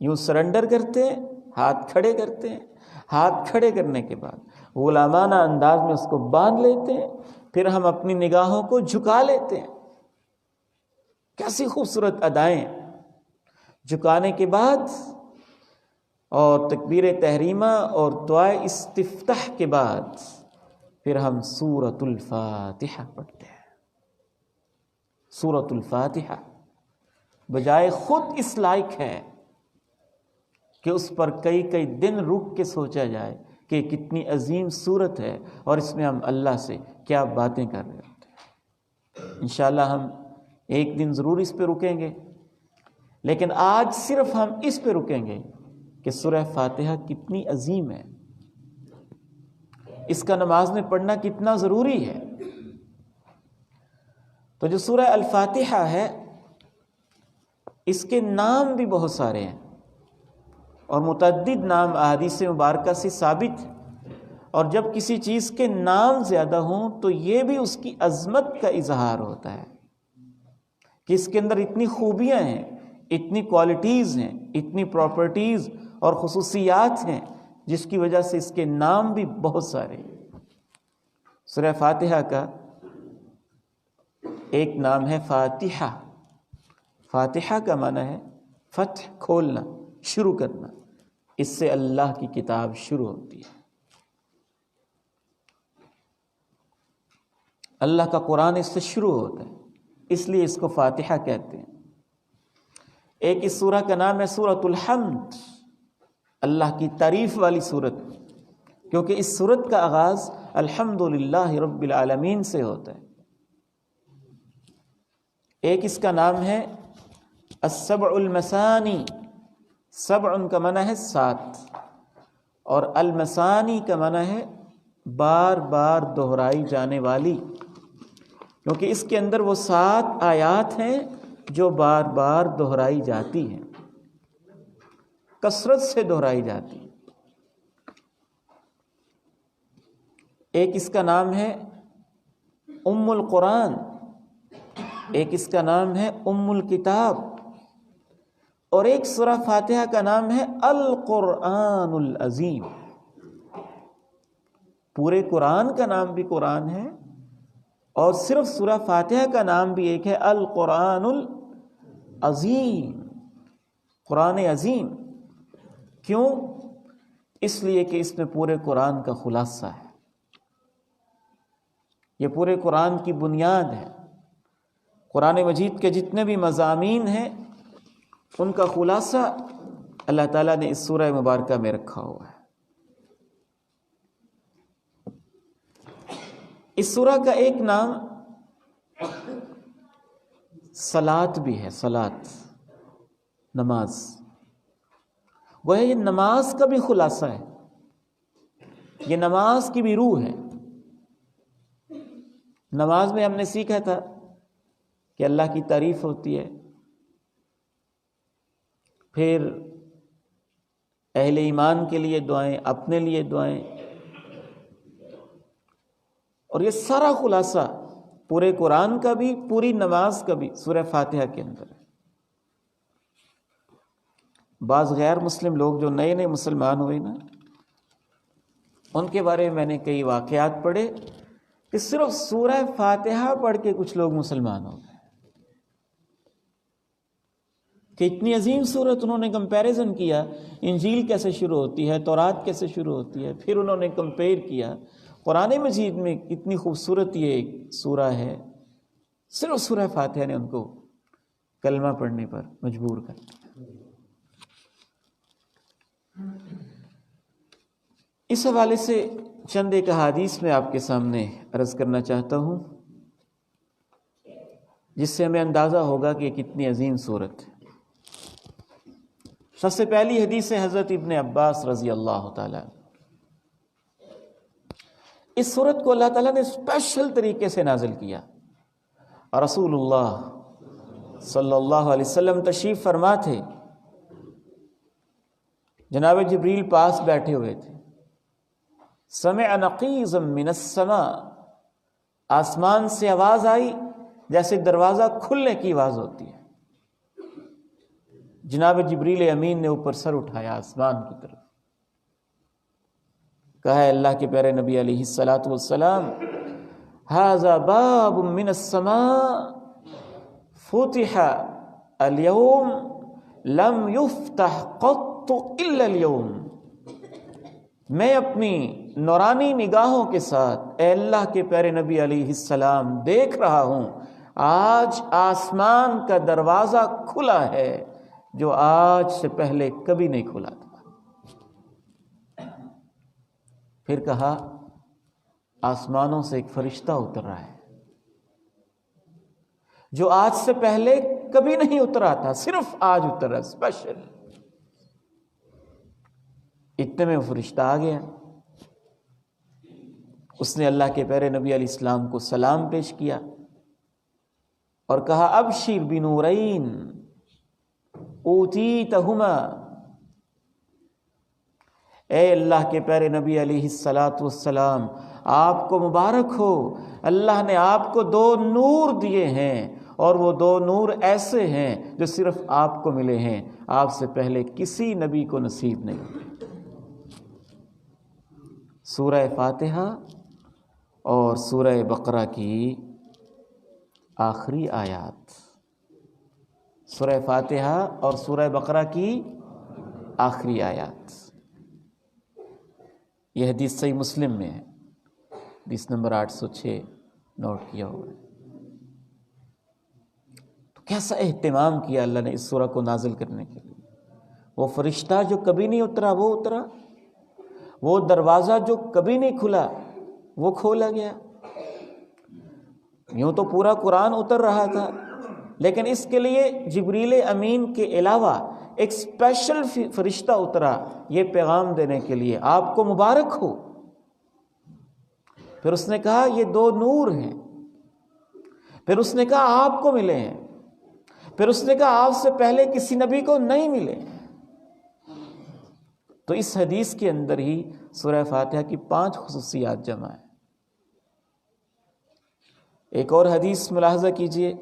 یوں سرنڈر کرتے ہیں، ہاتھ کھڑے کرتے ہیں، ہاتھ کھڑے کرنے کے بعد غلامانہ انداز میں اس کو باندھ لیتے ہیں، پھر ہم اپنی نگاہوں کو جھکا لیتے ہیں۔ کیسی خوبصورت ادائیں! جھکانے کے بعد اور تکبیر تحریمہ اور دعائے استفتاح کے بعد پھر ہم سورۃ الفاتحہ پڑھتے ہیں۔ سورۃ الفاتحہ بجائے خود اس لائق ہے کہ اس پر کئی کئی دن رک کے سوچا جائے کہ کتنی عظیم سورت ہے اور اس میں ہم اللہ سے کیا باتیں کر رہے ہوتے ہیں۔ انشاءاللہ ہم ایک دن ضرور اس پہ رکیں گے، لیکن آج صرف ہم اس پہ رکیں گے کہ سورہ فاتحہ کتنی عظیم ہے، اس کا نماز میں پڑھنا کتنا ضروری ہے۔ تو جو سورہ الفاتحہ ہے اس کے نام بھی بہت سارے ہیں اور متعدد نام احادیث مبارکہ سے ثابت ہیں، اور جب کسی چیز کے نام زیادہ ہوں تو یہ بھی اس کی عظمت کا اظہار ہوتا ہے کہ اس کے اندر اتنی خوبیاں ہیں، اتنی کوالٹیز ہیں، اتنی پراپرٹیز اور خصوصیات ہیں جس کی وجہ سے اس کے نام بھی بہت سارے ہیں۔ سورہ فاتحہ کا ایک نام ہے فاتحہ۔ فاتحہ کا معنی ہے فتح، کھولنا، شروع کرنا۔ اس سے اللہ کی کتاب شروع ہوتی ہے۔ اللہ کا قرآن اس سے شروع ہوتا ہے، اس لیے اس کو فاتحہ کہتے ہیں۔ ایک اس سورہ کا نام ہے سورۃ الحمد، اللہ کی تعریف والی سورت، کیونکہ اس سورت کا آغاز الحمدللہ رب العالمین سے ہوتا ہے۔ ایک اس کا نام ہے السبع المثانی، سبع کا معنی ہے 7 اور المثانی کا معنی ہے بار بار دہرائی جانے والی، کیونکہ اس کے اندر وہ 7 آیات ہیں جو بار بار دہرائی جاتی ہیں، کثرت سے دہرائی جاتی ہیں۔ ایک اس کا نام ہے ام القرآن، ایک اس کا نام ہے ام الکتاب، اور ایک سورہ فاتحہ کا نام ہے القرآن العظیم۔ پورے قرآن کا نام بھی قرآن ہے اور صرف سورہ فاتحہ کا نام بھی ایک ہے القرآن العظیم، قرآن عظیم۔ کیوں؟ اس لیے کہ اس میں پورے قرآن کا خلاصہ ہے، یہ پورے قرآن کی بنیاد ہے۔ قرآن مجید کے جتنے بھی مضامین ہیں ان کا خلاصہ اللہ تعالیٰ نے اس سورہ مبارکہ میں رکھا ہوا ہے۔ اس سورہ کا ایک نام صلاۃ بھی ہے، صلاۃ، نماز۔ وہ ہے، یہ نماز کا بھی خلاصہ ہے، یہ نماز کی بھی روح ہے۔ نماز میں ہم نے سیکھا تھا کہ اللہ کی تعریف ہوتی ہے، پھر اہل ایمان کے لیے دعائیں، اپنے لیے دعائیں، اور یہ سارا خلاصہ پورے قرآن کا بھی، پوری نماز کا بھی سورہ فاتحہ کے اندر ہے۔ بعض غیر مسلم لوگ جو نئے نئے مسلمان ہوئے نا، ان کے بارے میں میں نے کئی واقعات پڑھے کہ صرف سورہ فاتحہ پڑھ کے کچھ لوگ مسلمان ہو گئے، کہ اتنی عظیم سورت انہوں نے کمپیریزن کیا، انجیل کیسے شروع ہوتی ہے، تورات کیسے شروع ہوتی ہے، پھر انہوں نے کمپیئر کیا قرآن مجید میں کتنی خوبصورت یہ ایک سورہ ہے، صرف سورہ فاتحہ نے ان کو کلمہ پڑھنے پر مجبور کر دیا۔ اس حوالے سے چند ایک احادیث میں آپ کے سامنے عرض کرنا چاہتا ہوں، جس سے ہمیں اندازہ ہوگا کہ یہ کتنی عظیم سورت ہے۔ سب سے پہلی حدیث ہے حضرت ابن عباس رضی اللہ تعالیٰ۔ اس صورت کو اللہ تعالیٰ نے اسپیشل طریقے سے نازل کیا، اور رسول اللہ صلی اللہ علیہ وسلم تشریف فرما تھے، جناب جبریل پاس بیٹھے ہوئے تھے، سمع نقیزا من السماء، آسمان سے آواز آئی جیسے دروازہ کھلنے کی آواز ہوتی ہے۔ جناب جبریل امین نے اوپر سر اٹھایا آسمان کی طرف، کہا ہے اللہ کے پیارے نبی علیہ الصلاۃ والسلام، ھذا باب من السماء فتح اليوم لم يفتح قط الا اليوم۔ میں اپنی نورانی نگاہوں کے ساتھ اے اللہ کے پیارے نبی علیہ السلام دیکھ رہا ہوں، آج آسمان کا دروازہ کھلا ہے جو آج سے پہلے کبھی نہیں کھلا تھا۔ پھر کہا آسمانوں سے ایک فرشتہ اتر رہا ہے جو آج سے پہلے کبھی نہیں اترا تھا، صرف آج اترا، اسپیشل۔ اتنے میں وہ فرشتہ آ گیا، اس نے اللہ کے پیارے نبی علیہ السلام کو سلام پیش کیا اور کہا ابشر بنورین اوتیتہما، اے اللہ کے پیارے نبی علیہ الصلاۃ والسلام، آپ کو مبارک ہو، اللہ نے آپ کو 2 نور دیے ہیں، اور وہ 2 نور ایسے ہیں جو صرف آپ کو ملے ہیں، آپ سے پہلے کسی نبی کو نصیب نہیں۔ سورہ فاتحہ اور سورہ بقرہ کی آخری آیات، سورہ فاتحہ اور سورہ بقرہ کی آخری آیات، یہ حدیث صحیح مسلم میں ہے، حدیث نمبر 806 نوٹ کیا ہوا ہے۔ تو کیسا اہتمام کیا اللہ نے اس سورہ کو نازل کرنے کے لیے۔ وہ فرشتہ جو کبھی نہیں اترا وہ اترا، وہ دروازہ جو کبھی نہیں کھلا وہ کھولا گیا۔ یوں تو پورا قرآن اتر رہا تھا، لیکن اس کے لیے جبریل امین کے علاوہ ایک اسپیشل فرشتہ اترا یہ پیغام دینے کے لیے، آپ کو مبارک ہو۔ پھر اس نے کہا یہ 2 نور ہیں، پھر اس نے کہا آپ کو ملے ہیں، پھر اس نے کہا آپ سے پہلے کسی نبی کو نہیں ملے۔ تو اس حدیث کے اندر ہی سورہ فاتحہ کی 5 خصوصیات جمع ہیں۔ ایک اور حدیث ملاحظہ کیجئے،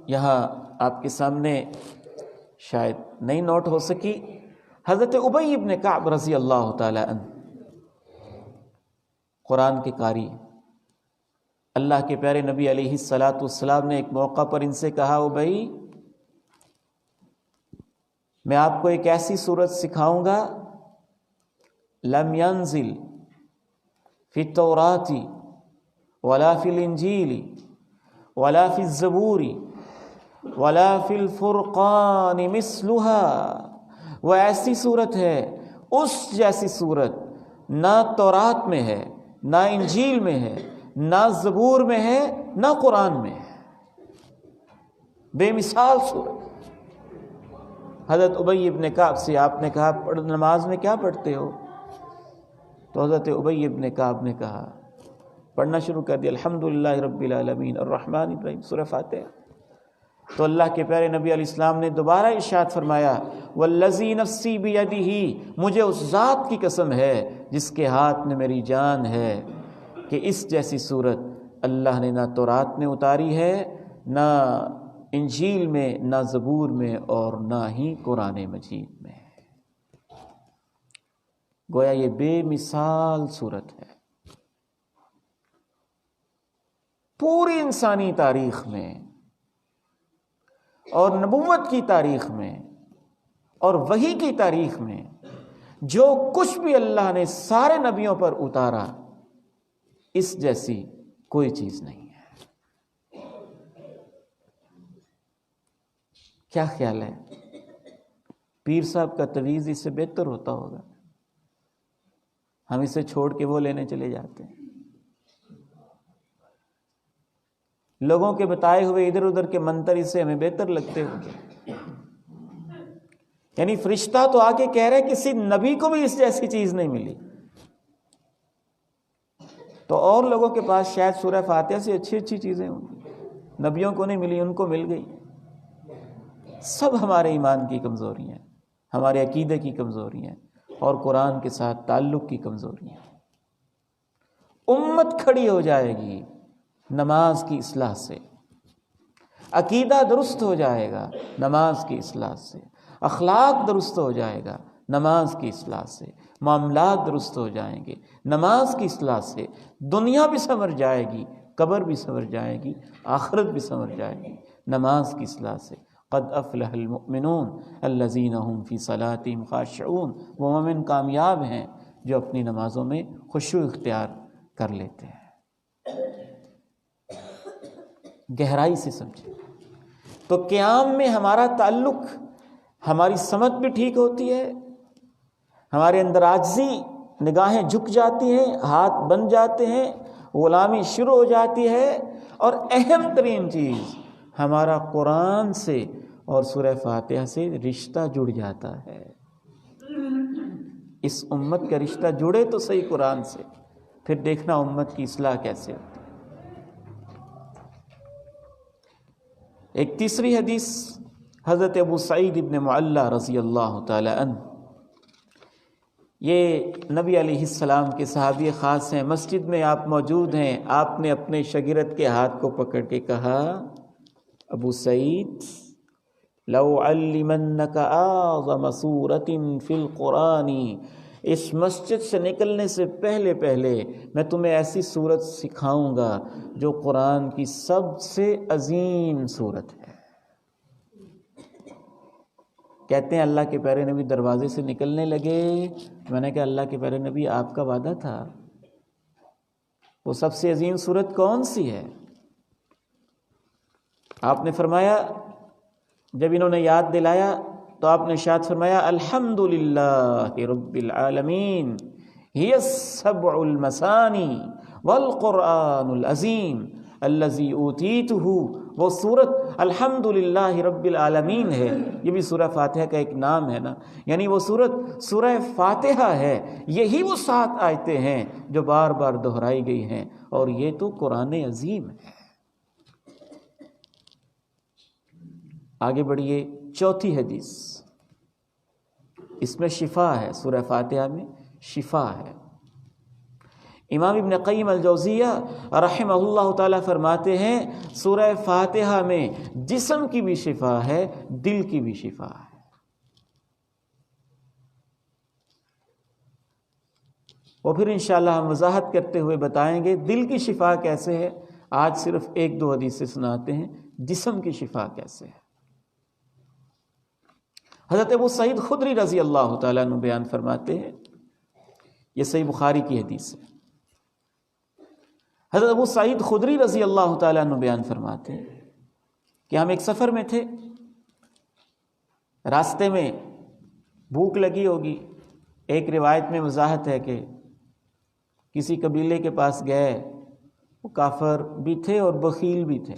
یہاں آپ کے سامنے شاید نہیں نوٹ ہو سکی، حضرت ابی بن کعب رضی اللہ تعالی عنہ، قرآن کے قاری، اللہ کے پیارے نبی علیہ الصلاۃ والسلام نے ایک موقع پر ان سے کہا ابی، میں آپ کو ایک ایسی سورت سکھاؤں گا لم ينزل فی التوراۃ ولا فی الانجیل ولا فی الزبور ولا فی الفرقان مثلها، وہ ایسی صورت ہے، اس جیسی صورت نہ تورات میں ہے، نہ انجیل میں ہے، نہ زبور میں ہے، نہ قرآن میں ہے، بے مثال صورت۔ حضرت ابی ابن کعب سے آپ نے کہا نماز میں کیا پڑھتے ہو؟ تو حضرت ابی ابن کعب نے کہا، پڑھنا شروع کر دیا الحمدللہ رب العالمین الرحمن الرحیم، سورہ فاتحہ۔ تو اللہ کے پیارے نبی علیہ السلام نے دوبارہ ارشاد فرمایا والذی نفسی بیدہ، مجھے اس ذات کی قسم ہے جس کے ہاتھ میں میری جان ہے، کہ اس جیسی صورت اللہ نے نہ تورات میں اتاری ہے، نہ انجیل میں، نہ زبور میں، اور نہ ہی قرآن مجید میں۔ گویا یہ بے مثال صورت ہے، پوری انسانی تاریخ میں اور نبوت کی تاریخ میں اور وحی کی تاریخ میں جو کچھ بھی اللہ نے سارے نبیوں پر اتارا، اس جیسی کوئی چیز نہیں ہے۔ کیا خیال ہے؟ پیر صاحب کا تویز اس سے بہتر ہوتا ہوگا، ہم اسے چھوڑ کے وہ لینے چلے جاتے ہیں۔ لوگوں کے بتائے ہوئے ادھر ادھر کے منتر اس سے ہمیں بہتر لگتے ہوں، یعنی فرشتہ تو آ کے کہہ رہے کسی نبی کو بھی اس جیسی چیز نہیں ملی، تو اور لوگوں کے پاس شاید سورہ فاتحہ سے اچھی اچھی چیزیں ہوں گی، نبیوں کو نہیں ملی، ان کو مل گئی۔ سب ہمارے ایمان کی کمزوریاں ہیں، ہمارے عقیدے کی کمزوریاں ہیں، اور قرآن کے ساتھ تعلق کی کمزوریاں ہیں۔ امت کھڑی ہو جائے گی نماز کی اصلاح سے، عقیدہ درست ہو جائے گا نماز کی اصلاح سے، اخلاق درست ہو جائے گا نماز کی اصلاح سے، معاملات درست ہو جائیں گے نماز کی اصلاح سے، دنیا بھی سنور جائے گی، قبر بھی سنور جائے گی، آخرت بھی سنور جائے گی نماز کی اصلاح سے۔ قد افلح المؤمنون الذین هم فی صلاتهم خاشعون، وہ مومن کامیاب ہیں جو اپنی نمازوں میں خشوع اختیار کر لیتے ہیں۔ گہرائی سے سمجھیں تو قیام میں ہمارا تعلق، ہماری سمت بھی ٹھیک ہوتی ہے، ہمارے اندر عاجزی، نگاہیں جھک جاتی ہیں، ہاتھ بن جاتے ہیں، غلامی شروع ہو جاتی ہے، اور اہم ترین چیز ہمارا قرآن سے اور سورہ فاتحہ سے رشتہ جڑ جاتا ہے۔ اس امت کا رشتہ جڑے تو صحیح قرآن سے، پھر دیکھنا امت کی اصلاح کیسے ہوتی ہے۔ ایک تیسری حدیث حضرت ابو سعید ابن معلّہ رضی اللہ تعالی عنہ، یہ نبی علیہ السلام کے صحابی خاص ہیں۔ مسجد میں آپ موجود ہیں، آپ نے اپنے شاگرد کے ہاتھ کو پکڑ کے کہا، ابو سعید لو علمنک اعظم سورۃ فی القرآن، اس مسجد سے نکلنے سے پہلے میں تمہیں ایسی سورت سکھاؤں گا جو قرآن کی سب سے عظیم سورت ہے۔ کہتے ہیں اللہ کے پیارے نبی دروازے سے نکلنے لگے، میں نے کہا اللہ کے پیارے نبی آپ کا وعدہ تھا، وہ سب سے عظیم سورت کون سی ہے؟ آپ نے فرمایا، جب انہوں نے یاد دلایا تو آپ نے ارشاد فرمایا، الحمدللہ رب العالمین ہی السبع المثانی والقرآن العظیم الذی اوتیتہ، وہ سورت الحمدللہ رب العالمین ہے۔ یہ بھی سورہ فاتحہ کا ایک نام ہے نا، یعنی وہ سورت سورہ فاتحہ ہے، یہی وہ 7 آیتیں ہیں جو بار بار دہرائی گئی ہیں، اور یہ تو قرآن عظیم ہے۔ آگے بڑھیے، چوتھی حدیث، اس میں شفا ہے، سورہ فاتحہ میں شفا ہے۔ امام ابن قیم الجوزیہ رحمہ اللہ تعالیٰ فرماتے ہیں سورہ فاتحہ میں جسم کی بھی شفا ہے، دل کی بھی شفا ہے۔ اور پھر انشاءاللہ ہم وضاحت کرتے ہوئے بتائیں گے دل کی شفا کیسے ہے۔ آج صرف 1-2 حدیثیں سناتے ہیں جسم کی شفا کیسے ہے۔ حضرت ابو سعید خدری رضی اللہ تعالیٰ عنہ بیان فرماتے ہیں، یہ صحیح بخاری کی حدیث ہے۔ حضرت ابو سعید خدری رضی اللہ تعالیٰ عنہ بیان فرماتے ہیں کہ ہم ایک سفر میں تھے، راستے میں بھوک لگی ہوگی۔ ایک روایت میں وضاحت ہے کہ کسی قبیلے کے پاس گئے، وہ کافر بھی تھے اور بخیل بھی تھے،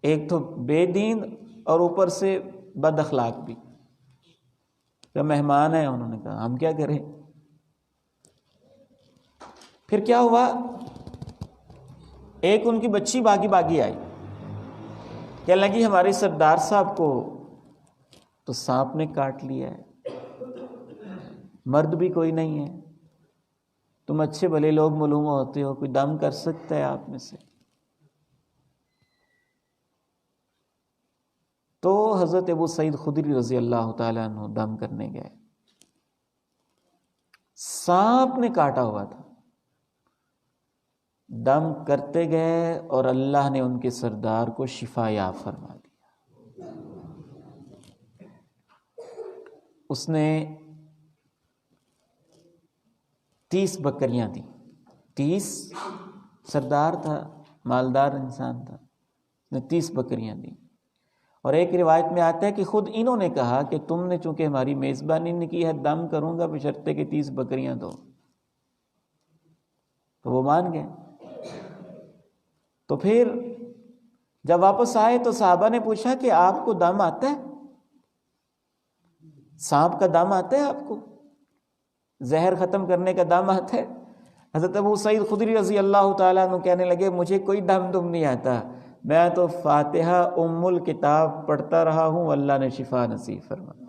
ایک تو بے دین اور اوپر سے بد اخلاق بھی۔ جب مہمان ہیں انہوں نے کہا ہم کیا کریں؟ پھر کیا ہوا، ایک ان کی بچی باغی آئی، کہنے لگی ہمارے سردار صاحب کو تو سانپ نے کاٹ لیا ہے، مرد بھی کوئی نہیں ہے، تم اچھے بھلے لوگ معلوم ہوتے ہو، کوئی دم کر سکتا ہے آپ میں سے؟ تو حضرت ابو سعید خدری رضی اللہ تعالیٰ عنہ دم کرنے گئے، سانپ نے کاٹا ہوا تھا، دم کرتے گئے اور اللہ نے ان کے سردار کو شفا یاب فرما دیا۔ اس نے 30 بکریاں دیں، 30 سردار تھا، مالدار انسان تھا، اس نے 30 بکریاں دیں۔ اور ایک روایت میں آتا ہے کہ خود انہوں نے کہا کہ تم نے چونکہ ہماری میزبانی نہیں کی ہے، دم کروں گا بشرطے کہ 30 بکریاں دو، تو وہ مان گئے۔ تو پھر جب واپس آئے تو صحابہ نے پوچھا کہ آپ کو دم آتا ہے؟ سانپ کا دم آتا ہے آپ کو؟ زہر ختم کرنے کا دم آتا ہے؟ حضرت ابو سعید خدری رضی اللہ تعالیٰ عنہ کہنے لگے مجھے کوئی دم دم نہیں آتا، میں تو فاتحہ ام الکتاب پڑھتا رہا ہوں، اللہ نے شفا نصیب فرما دی۔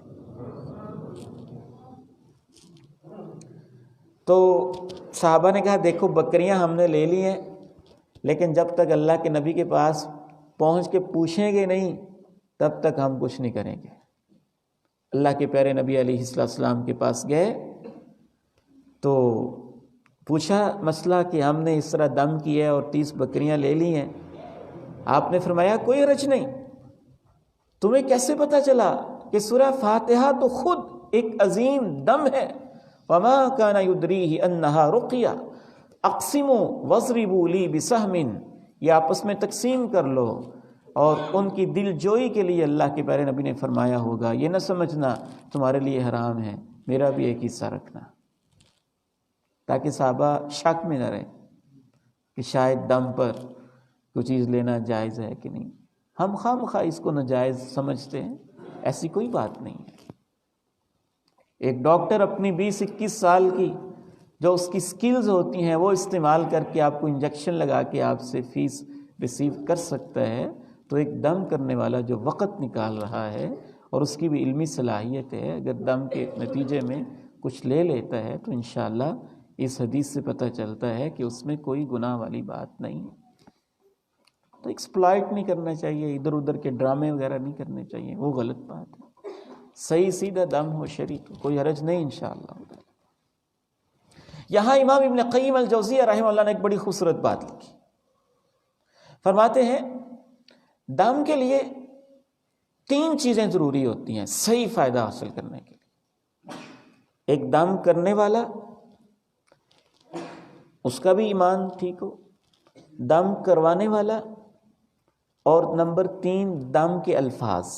تو صحابہ نے کہا دیکھو بکریاں ہم نے لے لی ہیں، لیکن جب تک اللہ کے نبی کے پاس پہنچ کے پوچھیں گے نہیں تب تک ہم کچھ نہیں کریں گے۔ اللہ کے پیارے نبی علیہ السلام کے پاس گئے تو پوچھا مسئلہ کہ ہم نے اس طرح دم کیا ہے اور 30 بکریاں لے لی ہیں۔ آپ نے فرمایا کوئی حرج نہیں، تمہیں کیسے پتہ چلا کہ سورہ فاتحہ تو خود ایک عظیم دم ہے، وما کان یدریہ انہا رقیہ اقسموا واضربوا لی بسہم، یہ آپس میں تقسیم کر لو، اور ان کی دل جوئی کے لیے اللہ کے پیارے نبی نے فرمایا ہوگا، یہ نہ سمجھنا تمہارے لیے حرام ہے، میرا بھی ایک حصہ رکھنا، تاکہ صحابہ شک میں نہ رہے کہ شاید دم پر کوئی چیز لینا جائز ہے کہ نہیں۔ ہم خواہ مخواہ اس کو ناجائز سمجھتے ہیں، ایسی کوئی بات نہیں ہے۔ ایک ڈاکٹر اپنی 20-21 سال کی جو اس کی سکلز ہوتی ہیں وہ استعمال کر کے آپ کو انجیکشن لگا کے آپ سے فیس ریسیو کر سکتا ہے، تو ایک دم کرنے والا جو وقت نکال رہا ہے اور اس کی بھی علمی صلاحیت ہے، اگر دم کے نتیجے میں کچھ لے لیتا ہے تو انشاءاللہ اس حدیث سے پتہ چلتا ہے کہ اس میں کوئی گناہ والی بات نہیں ہے۔ تو ایکسپلائٹ نہیں کرنا چاہیے، ادھر ادھر کے ڈرامے وغیرہ نہیں کرنے چاہیے، وہ غلط بات ہے۔ صحیح سیدھا دم ہو شرعی تو کوئی حرج نہیں انشاءاللہ۔ یہاں امام ابن قیم الجوزیہ رحمہ اللہ نے ایک بڑی خوبصورت بات لکھی، فرماتے ہیں دم کے لیے 3 چیزیں ضروری ہوتی ہیں صحیح فائدہ حاصل کرنے کے لیے۔ ایک دم کرنے والا، اس کا بھی ایمان ٹھیک ہو، دم کروانے والا، اور نمبر 3 دم کے الفاظ۔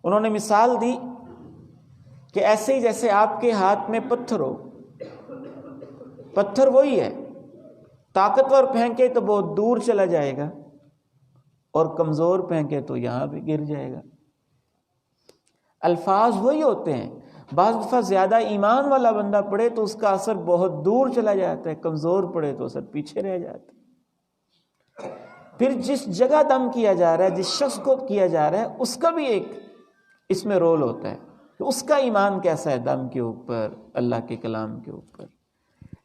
انہوں نے مثال دی کہ ایسے ہی جیسے آپ کے ہاتھ میں پتھر ہو، پتھر وہی ہے، طاقتور پھینکے تو بہت دور چلا جائے گا اور کمزور پھینکے تو یہاں بھی گر جائے گا۔ الفاظ وہی ہوتے ہیں، بعض دفعہ زیادہ ایمان والا بندہ پڑھے تو اس کا اثر بہت دور چلا جاتا ہے، کمزور پڑھے تو اثر پیچھے رہ جاتا ہے۔ پھر جس جگہ دم کیا جا رہا ہے، جس شخص کو کیا جا رہا ہے، اس کا بھی ایک اس میں رول ہوتا ہے کہ اس کا ایمان کیسا ہے دم کے اوپر، اللہ کے کلام کے اوپر۔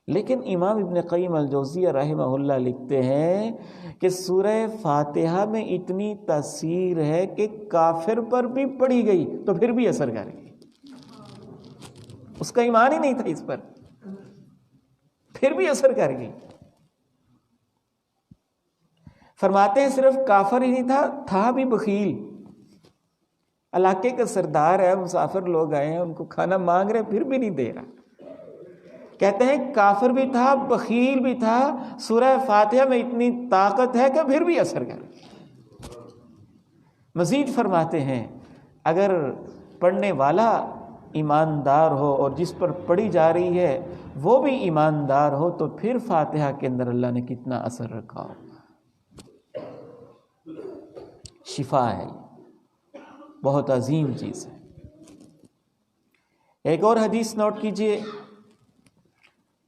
لیکن امام ابن قیم الجوزیہ رحمہ اللہ لکھتے ہیں کہ سورہ فاتحہ میں اتنی تاثیر ہے کہ کافر پر بھی پڑھی گئی تو پھر بھی اثر کر گئی، اس کا ایمان ہی نہیں تھا اس پر، پھر بھی اثر کر گئی۔ فرماتے ہیں صرف کافر ہی نہیں تھا بھی بخیل، علاقے کا سردار ہے، مسافر لوگ آئے ہیں، ان کو کھانا مانگ رہے پھر بھی نہیں دے رہا۔ کہتے ہیں کافر بھی تھا، بخیل بھی تھا، سورہ فاتحہ میں اتنی طاقت ہے کہ پھر بھی اثر کر گئی۔ مزید فرماتے ہیں اگر پڑھنے والا ایماندار ہو اور جس پر پڑھی جا رہی ہے وہ بھی ایماندار ہو تو پھر فاتحہ کے اندر اللہ نے کتنا اثر رکھا ہوگا۔ شفا ہے، بہت عظیم چیز ہے۔ ایک اور حدیث نوٹ کیجئے،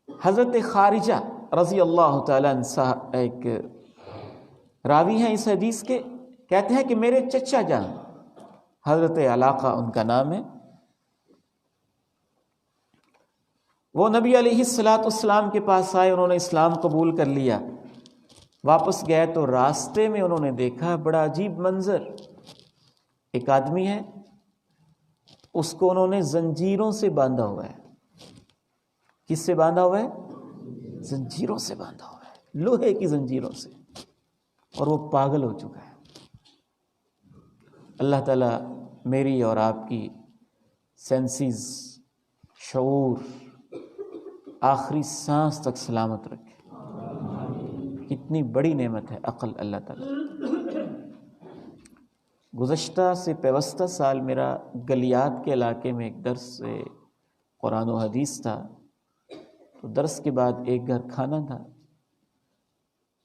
حضرت خارجہ رضی اللہ تعالیٰ عنہ ایک راوی ہیں اس حدیث کے، کہتے ہیں کہ میرے چچا جان حضرت علاقہ ان کا نام ہے، وہ نبی علیہ السلام کے پاس آئے، انہوں نے اسلام قبول کر لیا، واپس گئے تو راستے میں انہوں نے دیکھا بڑا عجیب منظر، ایک آدمی ہے، اس کو انہوں نے زنجیروں سے باندھا ہوا ہے۔ کس سے باندھا ہوا ہے؟ زنجیروں سے باندھا ہوا ہے، لوہے کی زنجیروں سے، اور وہ پاگل ہو چکا ہے۔ اللہ تعالیٰ میری اور آپ کی سینسز، شعور آخری سانس تک سلامت رکھے۔ کتنی بڑی نعمت ہے عقل اللہ تعالیٰ۔ گزشتہ سے پیوستہ سال میرا گلیات کے علاقے میں ایک درس سے قرآن و حدیث تھا، تو درس کے بعد ایک گھر کھانا تھا،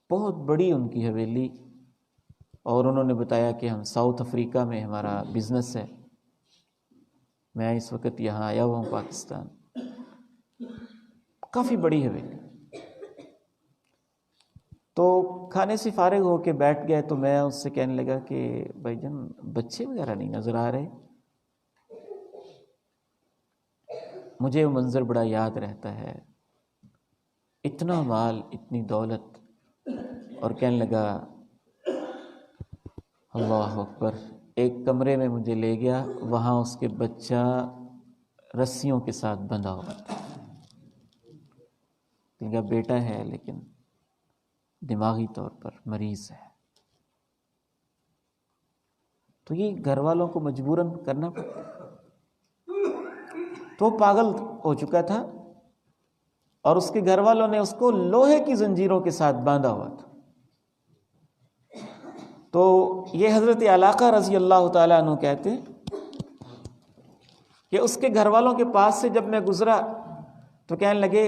بہت بڑی ان کی حویلی، اور انہوں نے بتایا کہ ہم ساؤتھ افریقہ میں ہمارا بزنس ہے، میں اس وقت یہاں آیا ہوا ہوں پاکستان۔ کافی بڑی حویلی. تو کھانے سے فارغ ہو کے بیٹھ گئے تو میں اس سے کہنے لگا کہ بھائی جان بچے وغیرہ نہیں نظر آ رہے. مجھے وہ منظر بڑا یاد رہتا ہے، اتنا مال، اتنی دولت. اور کہنے لگا اللہ اکبر. ایک کمرے میں مجھے لے گیا، وہاں اس کے بچہ رسیوں کے ساتھ بندھا ہوا تھا. ان کا بیٹا ہے لیکن دماغی طور پر مریض ہے. تو یہ گھر والوں کو مجبوراً کرنا پڑتا. تو پاگل ہو چکا تھا اور اس کے گھر والوں نے اس کو لوہے کی زنجیروں کے ساتھ باندھا ہوا تھا. تو یہ حضرت علاقہ رضی اللہ تعالیٰ عنہ کہتے ہیں کہ اس کے گھر والوں کے پاس سے جب میں گزرا تو کہنے لگے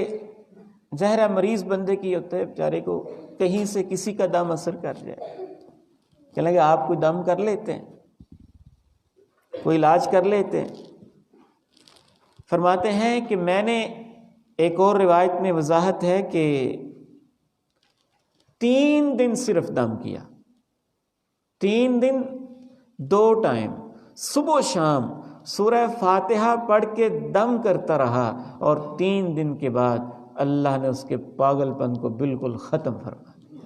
زہرا مریض بندے کی ہوتا ہے بیچارے کو کہیں سے کسی کا دم اثر کر جائے. کہنے لگے آپ کوئی دم کر لیتے ہیں، کوئی علاج کر لیتے ہیں؟ فرماتے ہیں کہ میں نے، ایک اور روایت میں وضاحت ہے کہ 3 دن صرف دم کیا. 3 دن 2 ٹائم صبح و شام سورہ فاتحہ پڑھ کے دم کرتا رہا، اور 3 دن کے بعد اللہ نے اس کے پاگل پن کو بالکل ختم فرما دیا.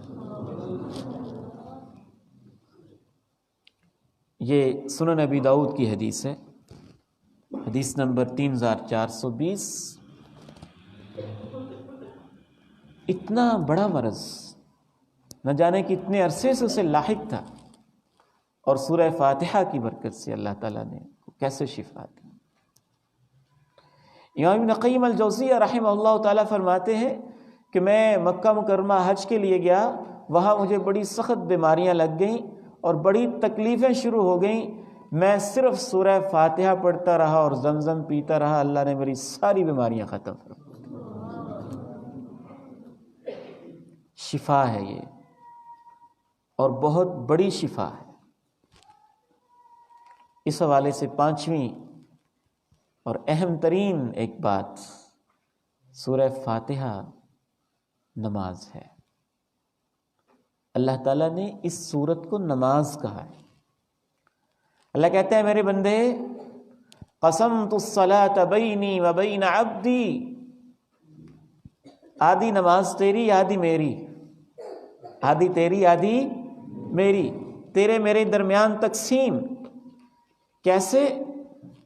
یہ سنن ابی داؤد کی حدیث ہے، حدیث نمبر 3420. اتنا بڑا مرض نہ جانے کتنے عرصے سے اسے لاحق تھا، اور سورہ فاتحہ کی برکت سے اللہ تعالیٰ نے کیسے شفا دی. امام ابن قیم الجوزیہ رحمہ اللہ تعالیٰ فرماتے ہیں کہ میں مکہ مکرمہ حج کے لیے گیا، وہاں مجھے بڑی سخت بیماریاں لگ گئیں اور بڑی تکلیفیں شروع ہو گئیں. میں صرف سورہ فاتحہ پڑھتا رہا اور زمزم پیتا رہا، اللہ نے میری ساری بیماریاں ختم فرما دی. شفا ہے یہ، اور بہت بڑی شفا ہے. اس حوالے سے 5ویں اور اہم ترین ایک بات، سورہ فاتحہ نماز ہے. اللہ تعالیٰ نے اس سورت کو نماز کہا ہے. اللہ کہتا ہے میرے بندے قسمت الصلاۃ بینی و بین عبدی، آدھی نماز تیری آدھی میری، آدھی تیری آدھی میری، تیرے میرے درمیان تقسیم. کیسے؟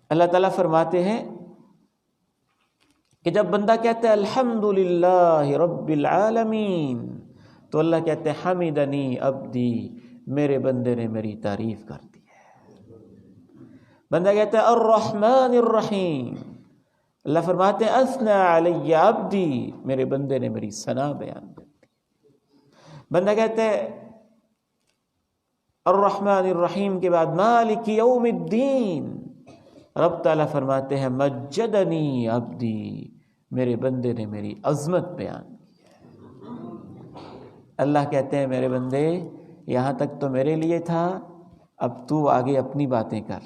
اللہ تعالیٰ فرماتے ہیں کہ جب بندہ کہتا ہے الحمدللہ رب العالمین، تو اللہ کہتے ہیں حمدنی عبدی، میرے بندے نے میری تعریف کر دی ہے. بندہ کہتا ہے الرحمن الرحیم، اللہ فرماتے ہیں اثنى علی عبدی، میرے بندے نے میری ثنا بیان کر دی. بندہ کہتا ہے الرحمن الرحیم کے بعد مالک یوم الدین، رب تعالیٰ فرماتے ہیں مجدنی عبدی، میرے بندے نے میری عظمت بیان کی ہے. اللہ کہتے ہیں میرے بندے یہاں تک تو میرے لیے تھا، اب تو آگے اپنی باتیں کر.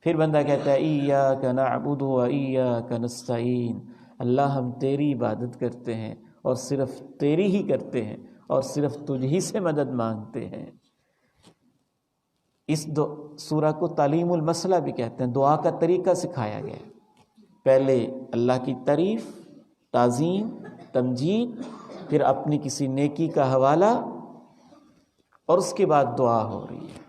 پھر بندہ کہتا ہے ایاک نعبد و ایاک نستعین، اللہ ہم تیری عبادت کرتے ہیں اور صرف تیری ہی کرتے ہیں اور صرف تجھ ہی سے مدد مانگتے ہیں. اس سورہ کو تعلیم المسئلہ بھی کہتے ہیں، دعا کا طریقہ سکھایا گیا ہے. پہلے اللہ کی تعریف، تعظیم، تمجید، پھر اپنی کسی نیکی کا حوالہ، اور اس کے بعد دعا ہو رہی ہے.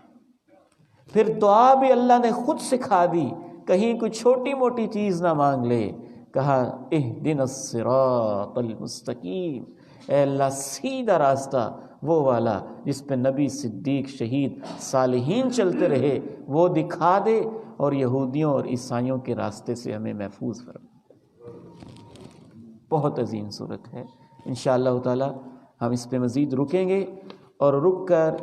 پھر دعا بھی اللہ نے خود سکھا دی، کہیں کوئی چھوٹی موٹی چیز نہ مانگ لے. کہا اہدنا الصراط المستقیم، اے اللہ سیدھا راستہ وہ والا جس پہ نبی، صدیق، شہید، صالحین چلتے رہے، وہ دکھا دے، اور یہودیوں اور عیسائیوں کے راستے سے ہمیں محفوظ فرما. بہت عظیم صورت ہے. انشاءاللہ تعالی ہم اس پہ مزید رکیں گے، اور رک کر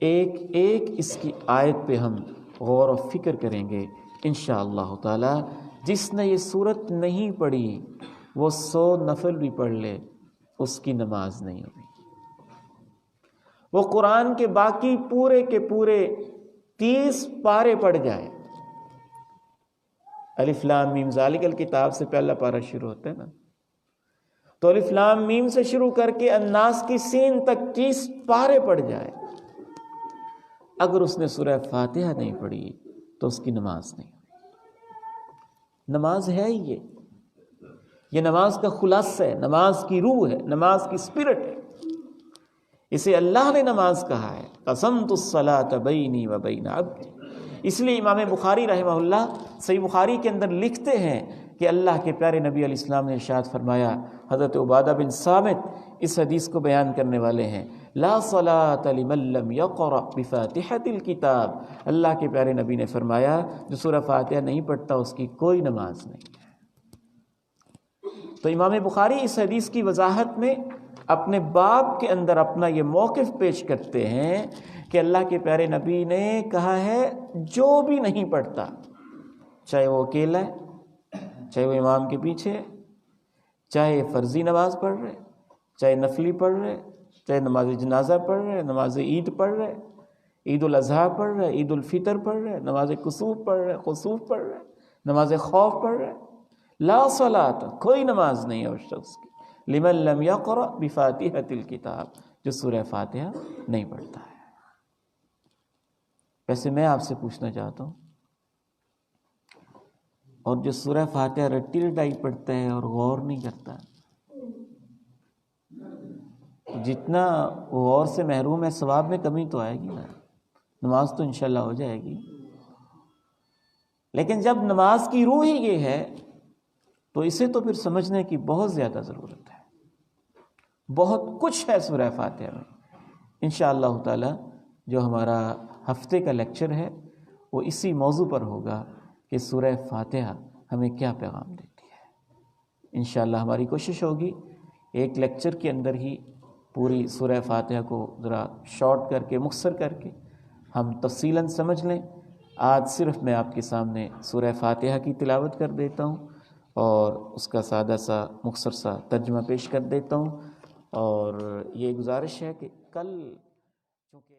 ایک ایک اس کی آیت پہ ہم غور و فکر کریں گے انشاءاللہ تعالی. جس نے یہ صورت نہیں پڑھی وہ 100 نفل بھی پڑھ لے، اس کی نماز نہیں ہوئی. وہ قرآن کے باقی پورے کے پورے 30 پارے پڑھ جائے. الف لام میم ذالک الکتاب سے پہلا پارہ شروع ہوتا ہے نا، تو الف لام میم سے شروع کر کے الناس کی سین تک 30 پارے پڑھ جائے، اگر اس نے سورہ فاتحہ نہیں پڑھی تو اس کی نماز نہیں ہوئی۔ نماز ہے ہی یہ نماز کا خلاصہ ہے، نماز کی روح ہے، نماز کی اسپرٹ ہے، اسے اللہ نے نماز کہا ہے، قسمت الصلاۃ بینی و بین عبدی۔ اس لیے امام بخاری رحمہ اللہ صحیح بخاری کے اندر لکھتے ہیں کہ اللہ کے پیارے نبی علیہ السلام نے ارشاد فرمایا، حضرت عبادہ بن صامت اس حدیث کو بیان کرنے والے ہیں، لا صلاۃ لمن لم یقرأ بفاتحۃ الکتاب، اللہ کے پیارے نبی نے فرمایا جو سورہ فاتحہ نہیں پڑھتا اس کی کوئی نماز نہیں ہے۔ تو امام بخاری اس حدیث کی وضاحت میں اپنے باب کے اندر اپنا یہ موقف پیش کرتے ہیں کہ اللہ کے پیارے نبی نے کہا ہے جو بھی نہیں پڑھتا، چاہے وہ اکیلا ہے، چاہے وہ امام کے پیچھے ہے، چاہے فرضی نماز پڑھ رہے، چاہے نفلی پڑھ رہے، چاہے نماز جنازہ پڑھ رہے، نماز عید پڑھ رہے، عید الاضحیٰ پڑھ رہے، عید الفطر پڑھ رہے، نماز کسوف پڑھ رہے، خسوف پڑھ رہے، نماز خوف پڑھ رہے، لا صلاۃ، کوئی نماز نہیں ہے اس شخص کی، لمن لم یقرأ بفاتحۃ الکتاب، جو سورہ فاتحہ نہیں پڑھتا ہے۔ ویسے میں آپ سے پوچھنا چاہتا ہوں، اور جو سورہ فاتحہ رٹی رٹائی پڑھتا ہے اور غور نہیں کرتا، جتنا وہ غور سے محروم ہے ثواب میں کمی تو آئے گی نا، نماز تو انشاءاللہ ہو جائے گی، لیکن جب نماز کی روح ہی یہ ہے تو اسے تو پھر سمجھنے کی بہت زیادہ ضرورت ہے، بہت کچھ ہے سورہ فاتحہ میں۔ انشاءاللہ تعالی جو ہمارا ہفتے کا لیکچر ہے وہ اسی موضوع پر ہوگا کہ سورہ فاتحہ ہمیں کیا پیغام دیتی ہے۔ انشاءاللہ ہماری کوشش ہوگی ایک لیکچر کے اندر ہی پوری سورہ فاتحہ کو ذرا شارٹ کر کے مختصر کر کے ہم تفصیلاً سمجھ لیں۔ آج صرف میں آپ کے سامنے سورہ فاتحہ کی تلاوت کر دیتا ہوں اور اس کا سادہ سا مختصر سا ترجمہ پیش کر دیتا ہوں، اور یہ گزارش ہے کہ کل چونکہ